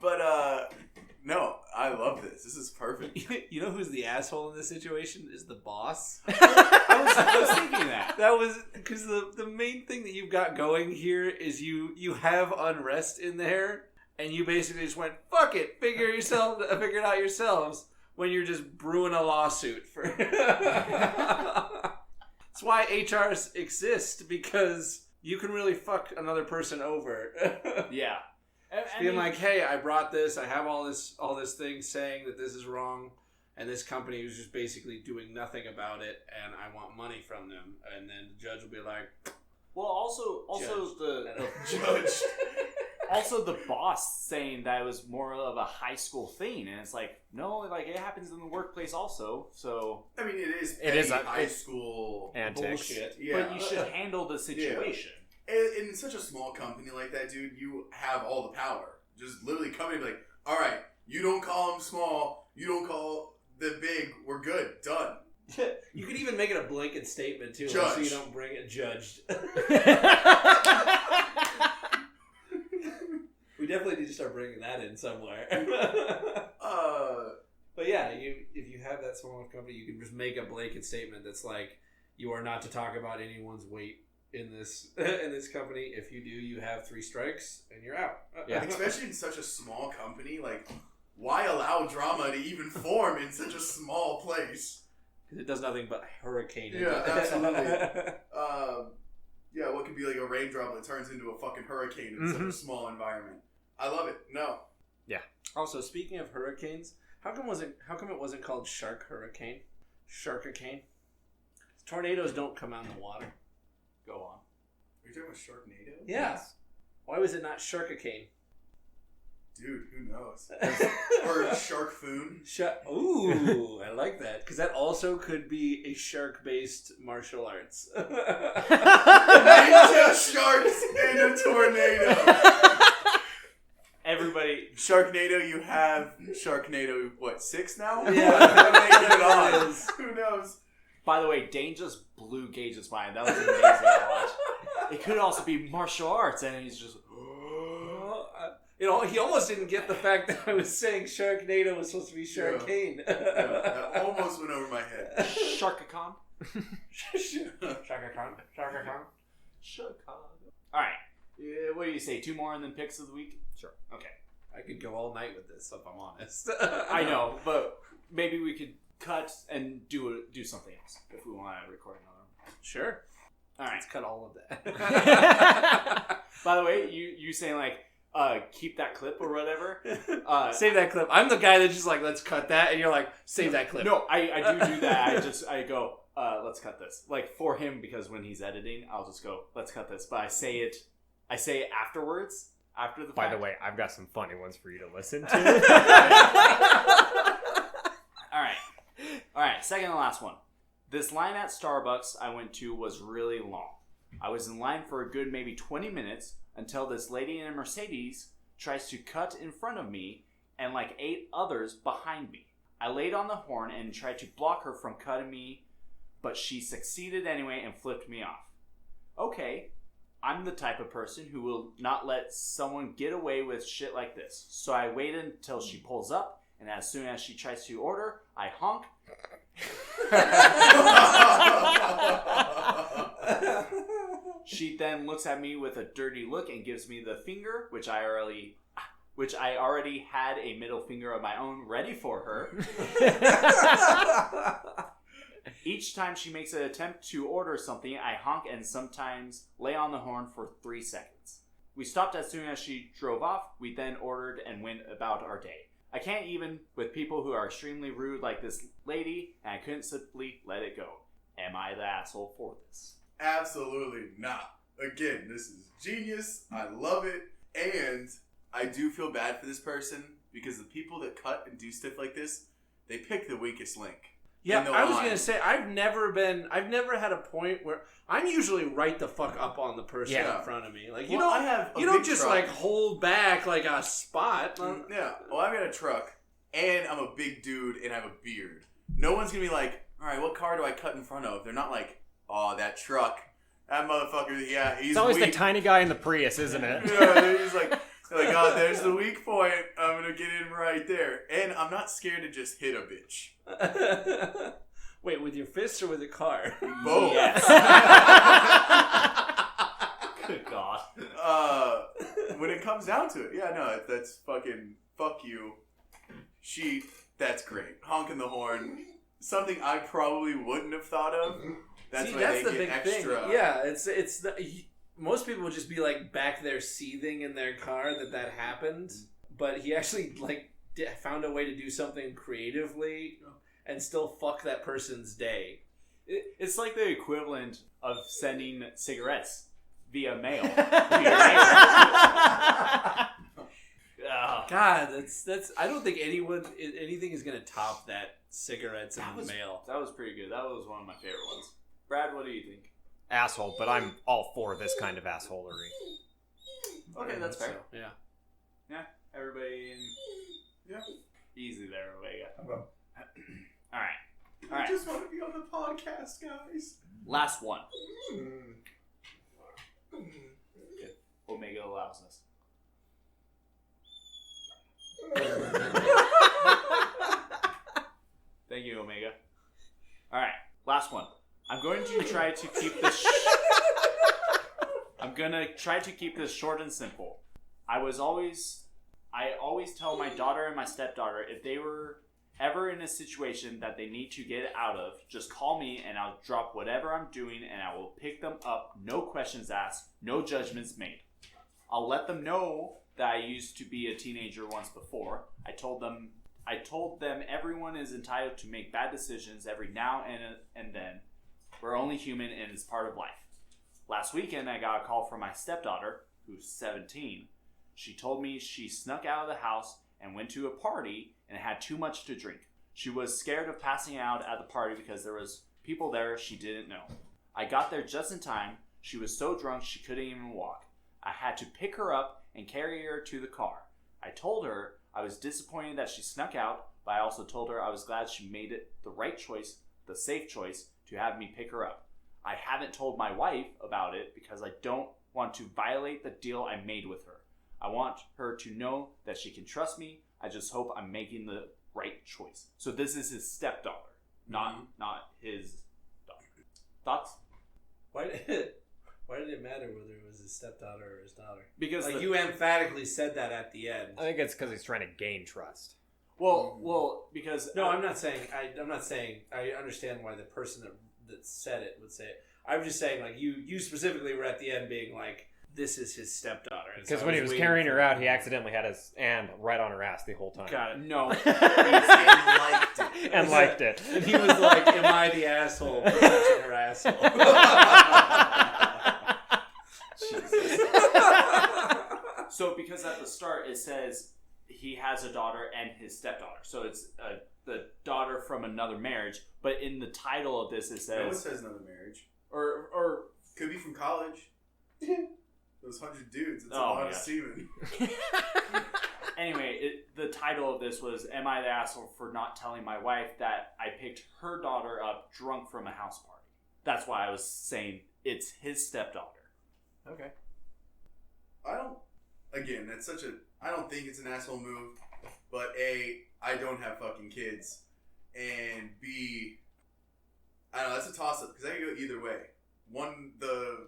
But no, I love this. This is perfect. You know who's the asshole in this situation is the boss. I was thinking that. That was because the main thing that you've got going here is you have unrest in there, and you basically just went fuck it, figure it out yourselves when you're just brewing a lawsuit for. That's why HRs exist, because you can really fuck another person over. Yeah. Being like, hey, I brought this. I have all this thing saying that this is wrong, and this company was just basically doing nothing about it, and I want money from them. And then the judge will be like, well, also Judge. the Judge. also the boss saying that it was more of a high school thing, and it's like, no, like it happens in the workplace also. So I mean, it is a high school antics. bullshit. Yeah. but you should handle the situation. In such a small company like that, dude, you have all the power. Just literally come in and be like, all right, you don't call them small, you don't call the big, we're good, done. You could even make it a blanket statement too, Judge. so you don't bring it judged. We definitely need to start bringing that in somewhere. But yeah, if you have that small company, you can just make a blanket statement that's like, you are not to talk about anyone's weight in this company. If you do, you have 3 strikes and you're out. Yeah. Especially in such a small company, like, why allow drama to even form in such a small place? Because it does nothing but hurricane. Yeah, absolutely. Yeah, what could be like a raindrop that turns into a fucking hurricane in such a small environment? I love it. No. Also, speaking of hurricanes, how come it wasn't called Shark Hurricane? Sharkicane? Tornadoes don't come out in the water. Go on. Are you talking about Sharknado? Yeah. Yes. Why was it not Sharkicane? Dude, who knows? Or Sharkfoon. Ooh, I like that. Because that also could be a shark-based martial arts. Ninja sharks in a tornado. Everybody, Sharknado, you have Sharknado, what, 6 now? Yeah. When they get it on. Who knows? by the way, Dane just blew Gage's mind. That was amazing to watch. It could also be martial arts, and he's just... He almost didn't get the fact that I was saying Sharknado was supposed to be Sharkane. Yeah, that almost went over my head. Sharkacon. Sharkacon. Alright. What do you say? 2 more and then picks of the week? Sure. Okay. I could go all night with this, if I'm honest. I know, but maybe we could cut and do something else if we want to record another one. Sure. Alright. Let's cut all of that. By the way, you saying like, keep that clip or whatever. Save that clip. I'm the guy that's just like, let's cut that, and you're like, save that clip. No, I do that. I go, let's cut this. Like for him, because when he's editing, I'll just go, let's cut this. But I say it afterwards, after the fact. By the way, I've got some funny ones for you to listen to. All right. Second and last one. This line at Starbucks I went to was really long. I was in line for a good maybe 20 minutes until this lady in a Mercedes tries to cut in front of me and like 8 others behind me. I laid on the horn and tried to block her from cutting me, but she succeeded anyway and flipped me off. Okay, I'm the type of person who will not let someone get away with shit like this. So I waited until she pulls up, and as soon as she tries to order, I honk. She then looks at me with a dirty look and gives me the finger, which I already had a middle finger of my own ready for her. Each time she makes an attempt to order something, I honk and sometimes lay on the horn for 3 seconds. We stopped as soon as she drove off. We then ordered and went about our day. I can't even with people who are extremely rude like this lady, and I couldn't simply let it go. Am I the asshole for this? Absolutely not. Again, this is genius. I love it. And I do feel bad for this person because the people that cut and do stuff like this, they pick the weakest link. Yeah, I was going to say, I've never had a point where I'm usually right the fuck up on the person in front of me. Like, you don't just truck. like hold back like a spot. Yeah. Well, I've got a truck and I'm a big dude and I have a beard. No one's going to be like, all right, what car do I cut in front of? They're not like, oh, that truck. That motherfucker, yeah, he's It's always weak. the tiny guy in the Prius, isn't it? Yeah, they're just like, oh, there's the weak point. I'm going to get in right there. And I'm not scared to just hit a bitch. Wait, with your fists or with a car? Both. Yes. Good God. When it comes down to it, yeah, no, that's fucking fuck you. That's great. Honking the horn. Something I probably wouldn't have thought of. That's why that's they the get big extra. thing. Yeah, it's most people would just be like back there seething in their car that happened, but he actually like found a way to do something creatively and still fuck that person's day. It's like the equivalent of sending cigarettes via mail. God, that's. I don't think anything is gonna top that cigarettes in the mail. That was pretty good. That was one of my favorite ones. Brad, what do you think? Asshole, but I'm all for this kind of assholery. Okay, that's fair. So, yeah. Yeah, everybody in. Yeah. Easy there, Omega. Okay. All right. I just want to be on the podcast, guys. Last one. Omega allows us. Thank you, Omega. All right, last one. I'm going to try to keep this. I'm gonna try to keep this short and simple. I always tell my daughter and my stepdaughter if they were ever in a situation that they need to get out of, just call me and I'll drop whatever I'm doing and I will pick them up. No questions asked, no judgments made. I'll let them know that I used to be a teenager once before. I told them everyone is entitled to make bad decisions every now and then. We're only human and it's part of life. Last weekend I got a call from my stepdaughter, who's 17. She told me she snuck out of the house and went to a party and had too much to drink. She was scared of passing out at the party because there was people there she didn't know. I got there just in time. She was so drunk she couldn't even walk. I had to pick her up and carry her to the car. I told her I was disappointed that she snuck out, but I also told her I was glad she made it the right choice, the safe choice, to have me pick her up. I haven't told my wife about it because I don't want to violate the deal I made with her. I want her to know that she can trust me. I just hope I'm making the right choice. So this is his stepdaughter, not his daughter. Thoughts? Why did it matter whether it was his stepdaughter or his daughter? Because like you emphatically said that at the end. I think it's because he's trying to gain trust. Well, because no, I'm not saying. I'm not saying. I understand why the person that said it would say it. I'm just saying, like you specifically were at the end being like, this is his stepdaughter. Because when he was carrying her out, he accidentally had his hand right on her ass the whole time. Got it. No. And liked it. And he was like, am I the asshole for touching her asshole? Jesus. So because at the start it says he has a daughter and his stepdaughter. So it's the daughter from another marriage. But in the title of this it says... No one says another marriage. Or could be from college. Those 100 dudes. It's a Oh, lot of yeah. semen. Anyway, the title of this was, Am I the Asshole for Not Telling My Wife That I Picked Her Daughter Up Drunk from a House Party? That's why I was saying it's his stepdaughter. Okay. I don't think it's an asshole move, but A, I don't have fucking kids, and B, I don't know, that's a toss-up, because I could go either way. One, the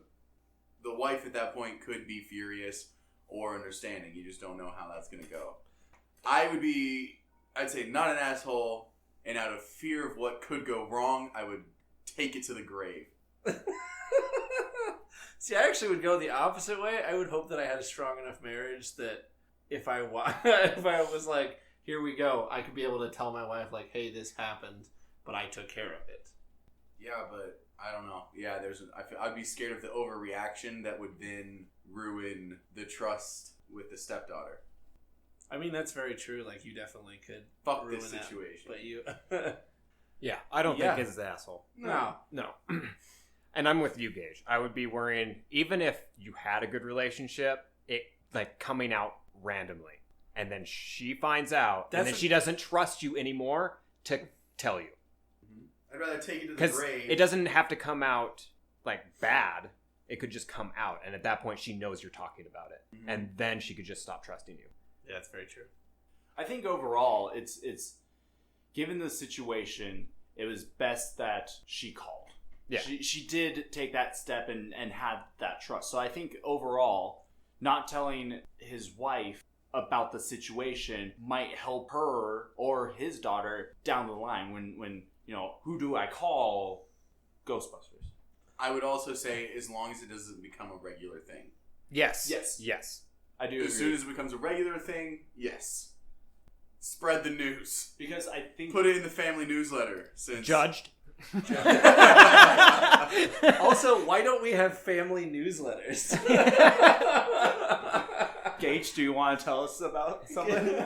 wife at that point could be furious or understanding. You just don't know how that's going to go. I'd say not an asshole, and out of fear of what could go wrong, I would take it to the grave. See, I actually would go the opposite way. I would hope that I had a strong enough marriage that if I was like, here we go, I could be able to tell my wife, like, hey, this happened, but I took care of it. Yeah, but I don't know. Yeah, I'd be scared of the overreaction that would then ruin the trust with the stepdaughter. I mean, that's very true. Like, you definitely could Fuck ruin this that, situation. but you... Yeah, I don't think he's the asshole. No. And I'm with you, Gage. I would be worrying, even if you had a good relationship, it like coming out randomly. And then she finds out, and then she doesn't trust you anymore to tell you. I'd rather take it to the Because grave. it doesn't have to come out like bad. It could just come out. And at that point, she knows you're talking about it. Mhm. And then she could just stop trusting you. Yeah, that's very true. I think overall, it's given the situation, it was best that she called. Yeah. She did take that step and had that trust. So I think overall, not telling his wife about the situation might help her or his daughter down the line when you know, who do I call? Ghostbusters. I would also say as long as it doesn't become a regular thing. Yes. Yes. Yes. I do As soon as it becomes a regular thing, yes. Spread the news. Because I think... Put it in the family newsletter. Since Judged. Also, why don't we have family newsletters? Gage, do you want to tell us about something?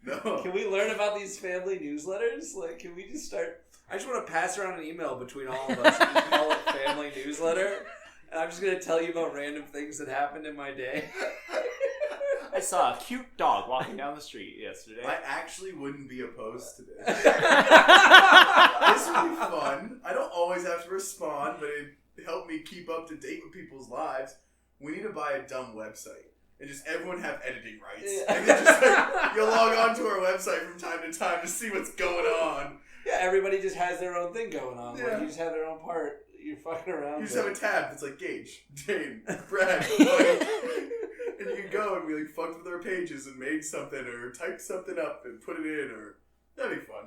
No. Can we learn about these family newsletters? Like, can we just start... I just want to pass around an email between all of us and just call it family newsletter. And I'm just going to tell you about random things that happened in my day. I saw a cute dog walking down the street yesterday. I actually wouldn't be opposed to this. This would be fun. I don't always have to respond, but it helped me keep up to date with people's lives. We need to buy a dumb website. And just everyone have editing rights. Yeah. And then just like, you'll log on to our website from time to time to see what's going on. Yeah, everybody just has their own thing going on. Yeah. Like, you just have their own part. You're fucking around. You just have a tab that's like Gage, Dane, Brad, Mike. And you can go and we like fucked with our pages and made something or typed something up and put it in, or that'd be fun.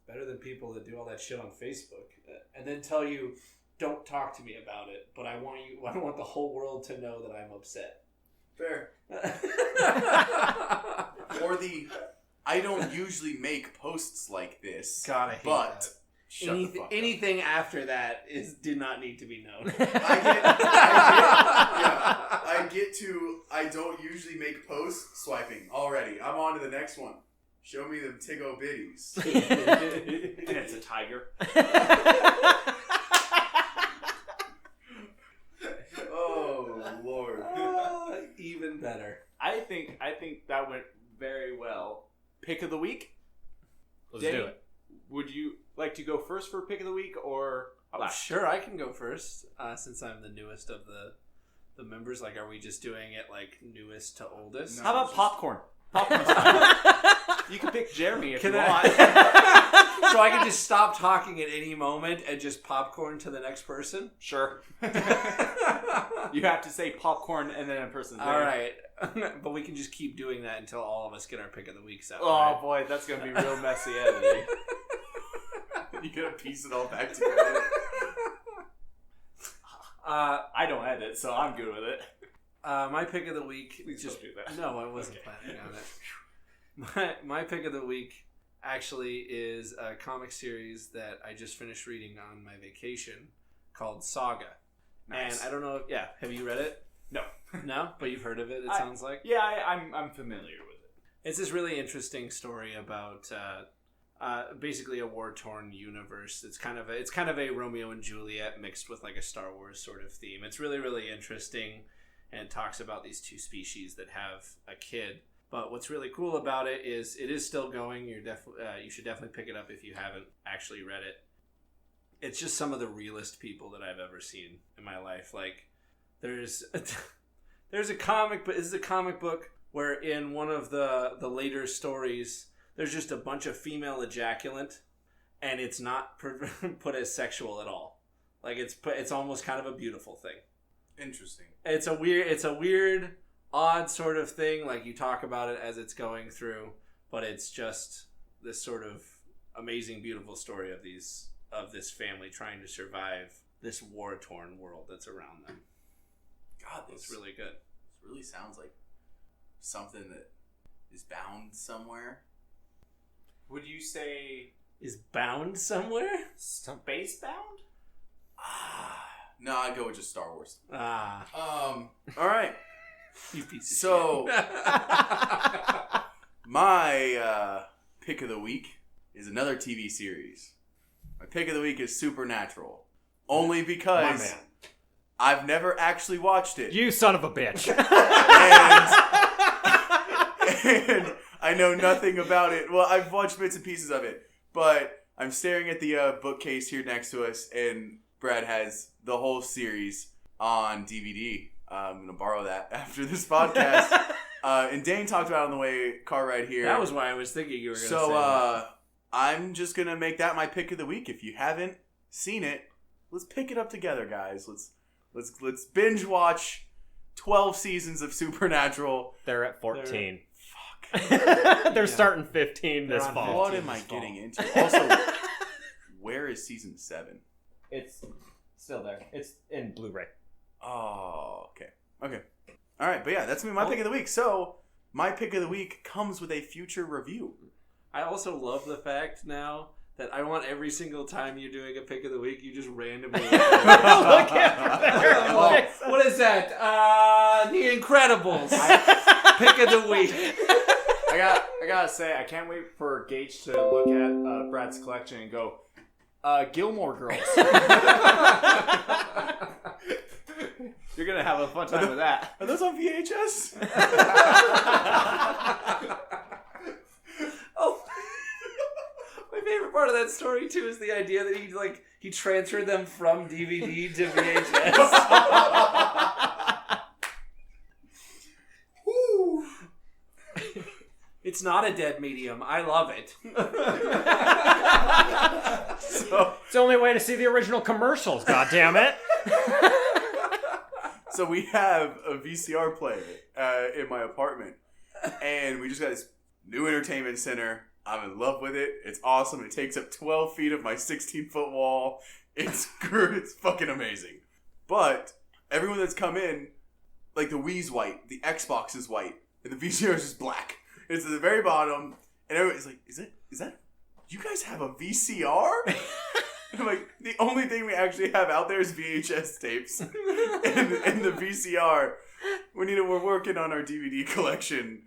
Better than people that do all that shit on Facebook and then tell you, don't talk to me about it, but I want the whole world to know that I'm upset. Fair. Or I don't usually make posts like this. God, I hate but that. shut the fuck up. Anything after that did not need to be known. I don't usually make posts swiping already. I'm on to the next one. Show me the Tiggo bitties. And it's a tiger. Oh, Lord. Even better. I think that went very well. Pick of the week? Let's Dane, do it. Would you like to go first for pick of the week or last? Sure, I can go first, since I'm the newest of the members. Like, are we just doing it like newest to oldest? No. How about popcorn? Popcorn time. You can pick Jeremy if Can you I- want. So I can just stop talking at any moment and just popcorn to the next person? Sure. You have to say popcorn and then a person's there. All right. But we can just keep doing that until all of us get our pick of the weeks out. Oh right? boy, that's gonna be real messy editing. You gotta piece it all back together. I don't edit, so I'm good with it. My pick of the week. Please don't do that. No, I wasn't planning on it. My pick of the week actually is a comic series that I just finished reading on my vacation called Saga. Nice. And I don't know. Yeah, have you read it? No. No, but you've heard of it. It I- sounds like. Yeah, I'm familiar with it. It's this really interesting story about basically a war-torn universe. It's kind of a Romeo and Juliet mixed with like a Star Wars sort of theme. It's really, really interesting, and it talks about these two species that have a kid. But what's really cool about it is still going. You should definitely pick it up if you haven't actually read it. It's just some of the realest people that I've ever seen in my life. Like, there's a comic, but this is a comic book where in one of the later stories, there's just a bunch of female ejaculant, and it's not put as sexual at all. Like, it's almost kind of a beautiful thing. Interesting. It's a weird, odd sort of thing. Like, you talk about it as it's going through, but it's just this sort of amazing, beautiful story of this family trying to survive this war-torn world that's around them. God, It's really good. This really sounds like something that is bound somewhere. Would you say Is bound somewhere? space bound? No, I'd go with just Star Wars. Ah, All right. you piece of So, shit. my pick of the week is another TV series. My pick of the week is Supernatural. Only My because man. I've never actually watched it. You son of a bitch. And I know nothing about it. Well, I've watched bits and pieces of it. But I'm staring at the bookcase here next to us, and Brad has the whole series on DVD. I'm going to borrow that after this podcast. And Dane talked about it on the car ride here. That was why I was thinking you were going to say So that. I'm just going to make that my pick of the week. If you haven't seen it, let's pick it up together, guys. Let's binge watch 12 seasons of Supernatural. They're at 14. Fuck. They're starting 15 this They're on fall. What am I getting into? Also, where is season 7? It's Still there. It's in Blu-ray. Oh, okay. Okay. All right, but yeah, that's gonna be my pick of the week. So, my pick of the week comes with a future review. I also love the fact now that I want every single time you're doing a pick of the week, you just randomly look at what is that? The Incredibles. Pick of the week. I gotta say, I can't wait for Gage to look at Brad's collection and go, Gilmore Girls. You're gonna have a fun time with that. Are those on VHS? Oh, my favorite part of that story too is the idea that he transferred them from DVD to VHS. Woo. It's not a dead medium. I love it. So, It's the only way to see the original commercials, goddammit. so we have a VCR player in my apartment, and we just got this new entertainment center. I'm in love with it. It's awesome. It takes up 12 feet of my 16-foot wall. It's fucking amazing. But everyone that's come in, like the Wii's white, the Xbox is white, and the VCR is just black. It's at the very bottom, and everybody's like, "Is that? You guys have a VCR?" I'm like, the only thing we actually have out there is VHS tapes, and the VCR. We're working on our DVD collection.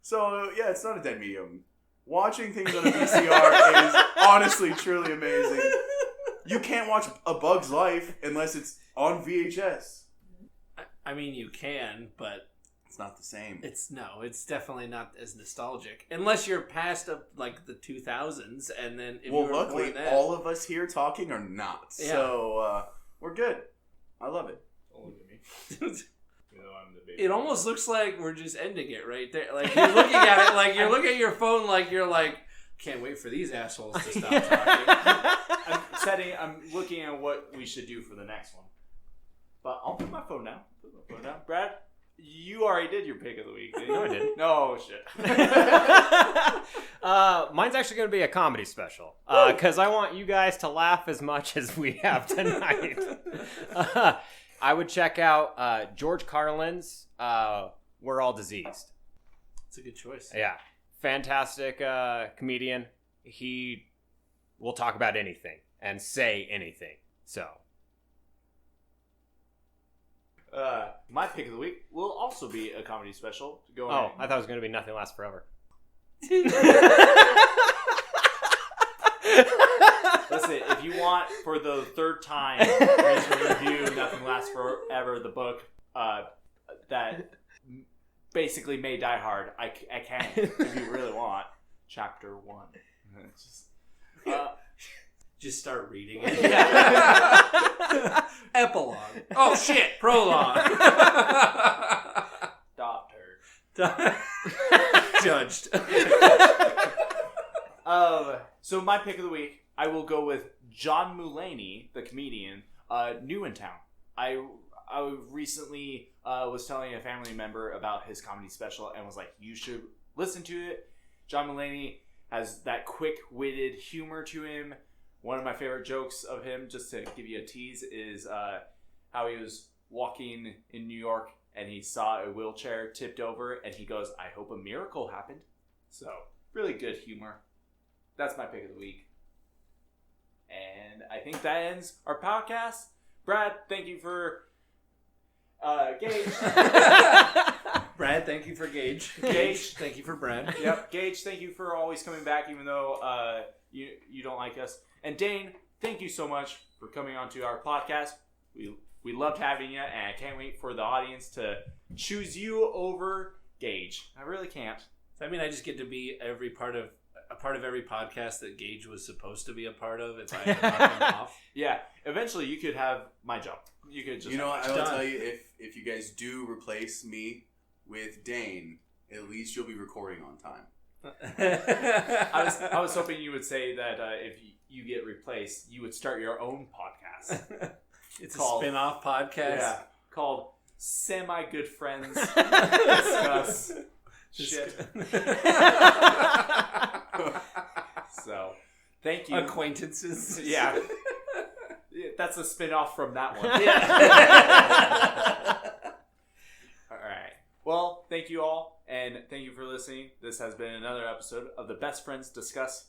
So yeah, it's not a dead medium. Watching things on a VCR is honestly truly amazing. You can't watch A Bug's Life unless it's on VHS. I mean, you can, but It's not the same. it's definitely not as nostalgic unless you're past the 2000s, and then if you were Luckily, born then, all of us here talking are not. Yeah. So we're good. I love it. Don't look at me. You know I'm the baby. it almost looks like we're just ending it right there. Like you're looking at it, like you're looking at your phone, like you're like, can't wait for these assholes to stop talking. I'm looking at what we should do for the next one. But I'll put my phone down. Brad, you already did your pick of the week, didn't you? No, I didn't. No, shit. Mine's actually going to be a comedy special because I want you guys to laugh as much as we have tonight. I would check out George Carlin's We're All Diseased. It's a good choice. Yeah. Fantastic comedian. He will talk about anything and say anything. So. My pick of the week will also be a comedy special. I thought it was going to be Nothing Lasts Forever. Listen, if you want for the third time to review Nothing Lasts Forever, the book that basically made Die Hard, I can if you really want. Chapter 1. Just start reading it. Yeah. Epilogue. Oh shit! Prologue. Doctor. Judged. So my pick of the week, I will go with John Mulaney, the comedian, New in Town. I recently was telling a family member about his comedy special and was like, you should listen to it. John Mulaney has that quick-witted humor to him. One of my favorite jokes of him, just to give you a tease, is how he was walking in New York and he saw a wheelchair tipped over and he goes, I hope a miracle happened. So, really good humor. That's my pick of the week. And I think that ends our podcast. Brad, thank you for Gage. Brad, thank you for Gage. Gage, thank you for Brad. Yep, Gage, thank you for always coming back even though you don't like us. And Dane, thank you so much for coming onto our podcast. We loved having you, and I can't wait for the audience to choose you over Gage. I really can't. I mean, I just get to be a part of every podcast that Gage was supposed to be a part of. If I had to knock him off, Yeah, eventually you could have my job. You could just. You know, have I my will job. tell you, if you guys do replace me with Dane, at least you'll be recording on time. I was hoping you would say that if you get replaced, you would start your own podcast. It's called- a spin-off podcast. Yeah, called Semi Good Friends Discuss Shit. So, thank you. Acquaintances. Yeah. That's a spin-off from that one. All right. Well, thank you all, and thank you for listening. This has been another episode of the Best Friends Discuss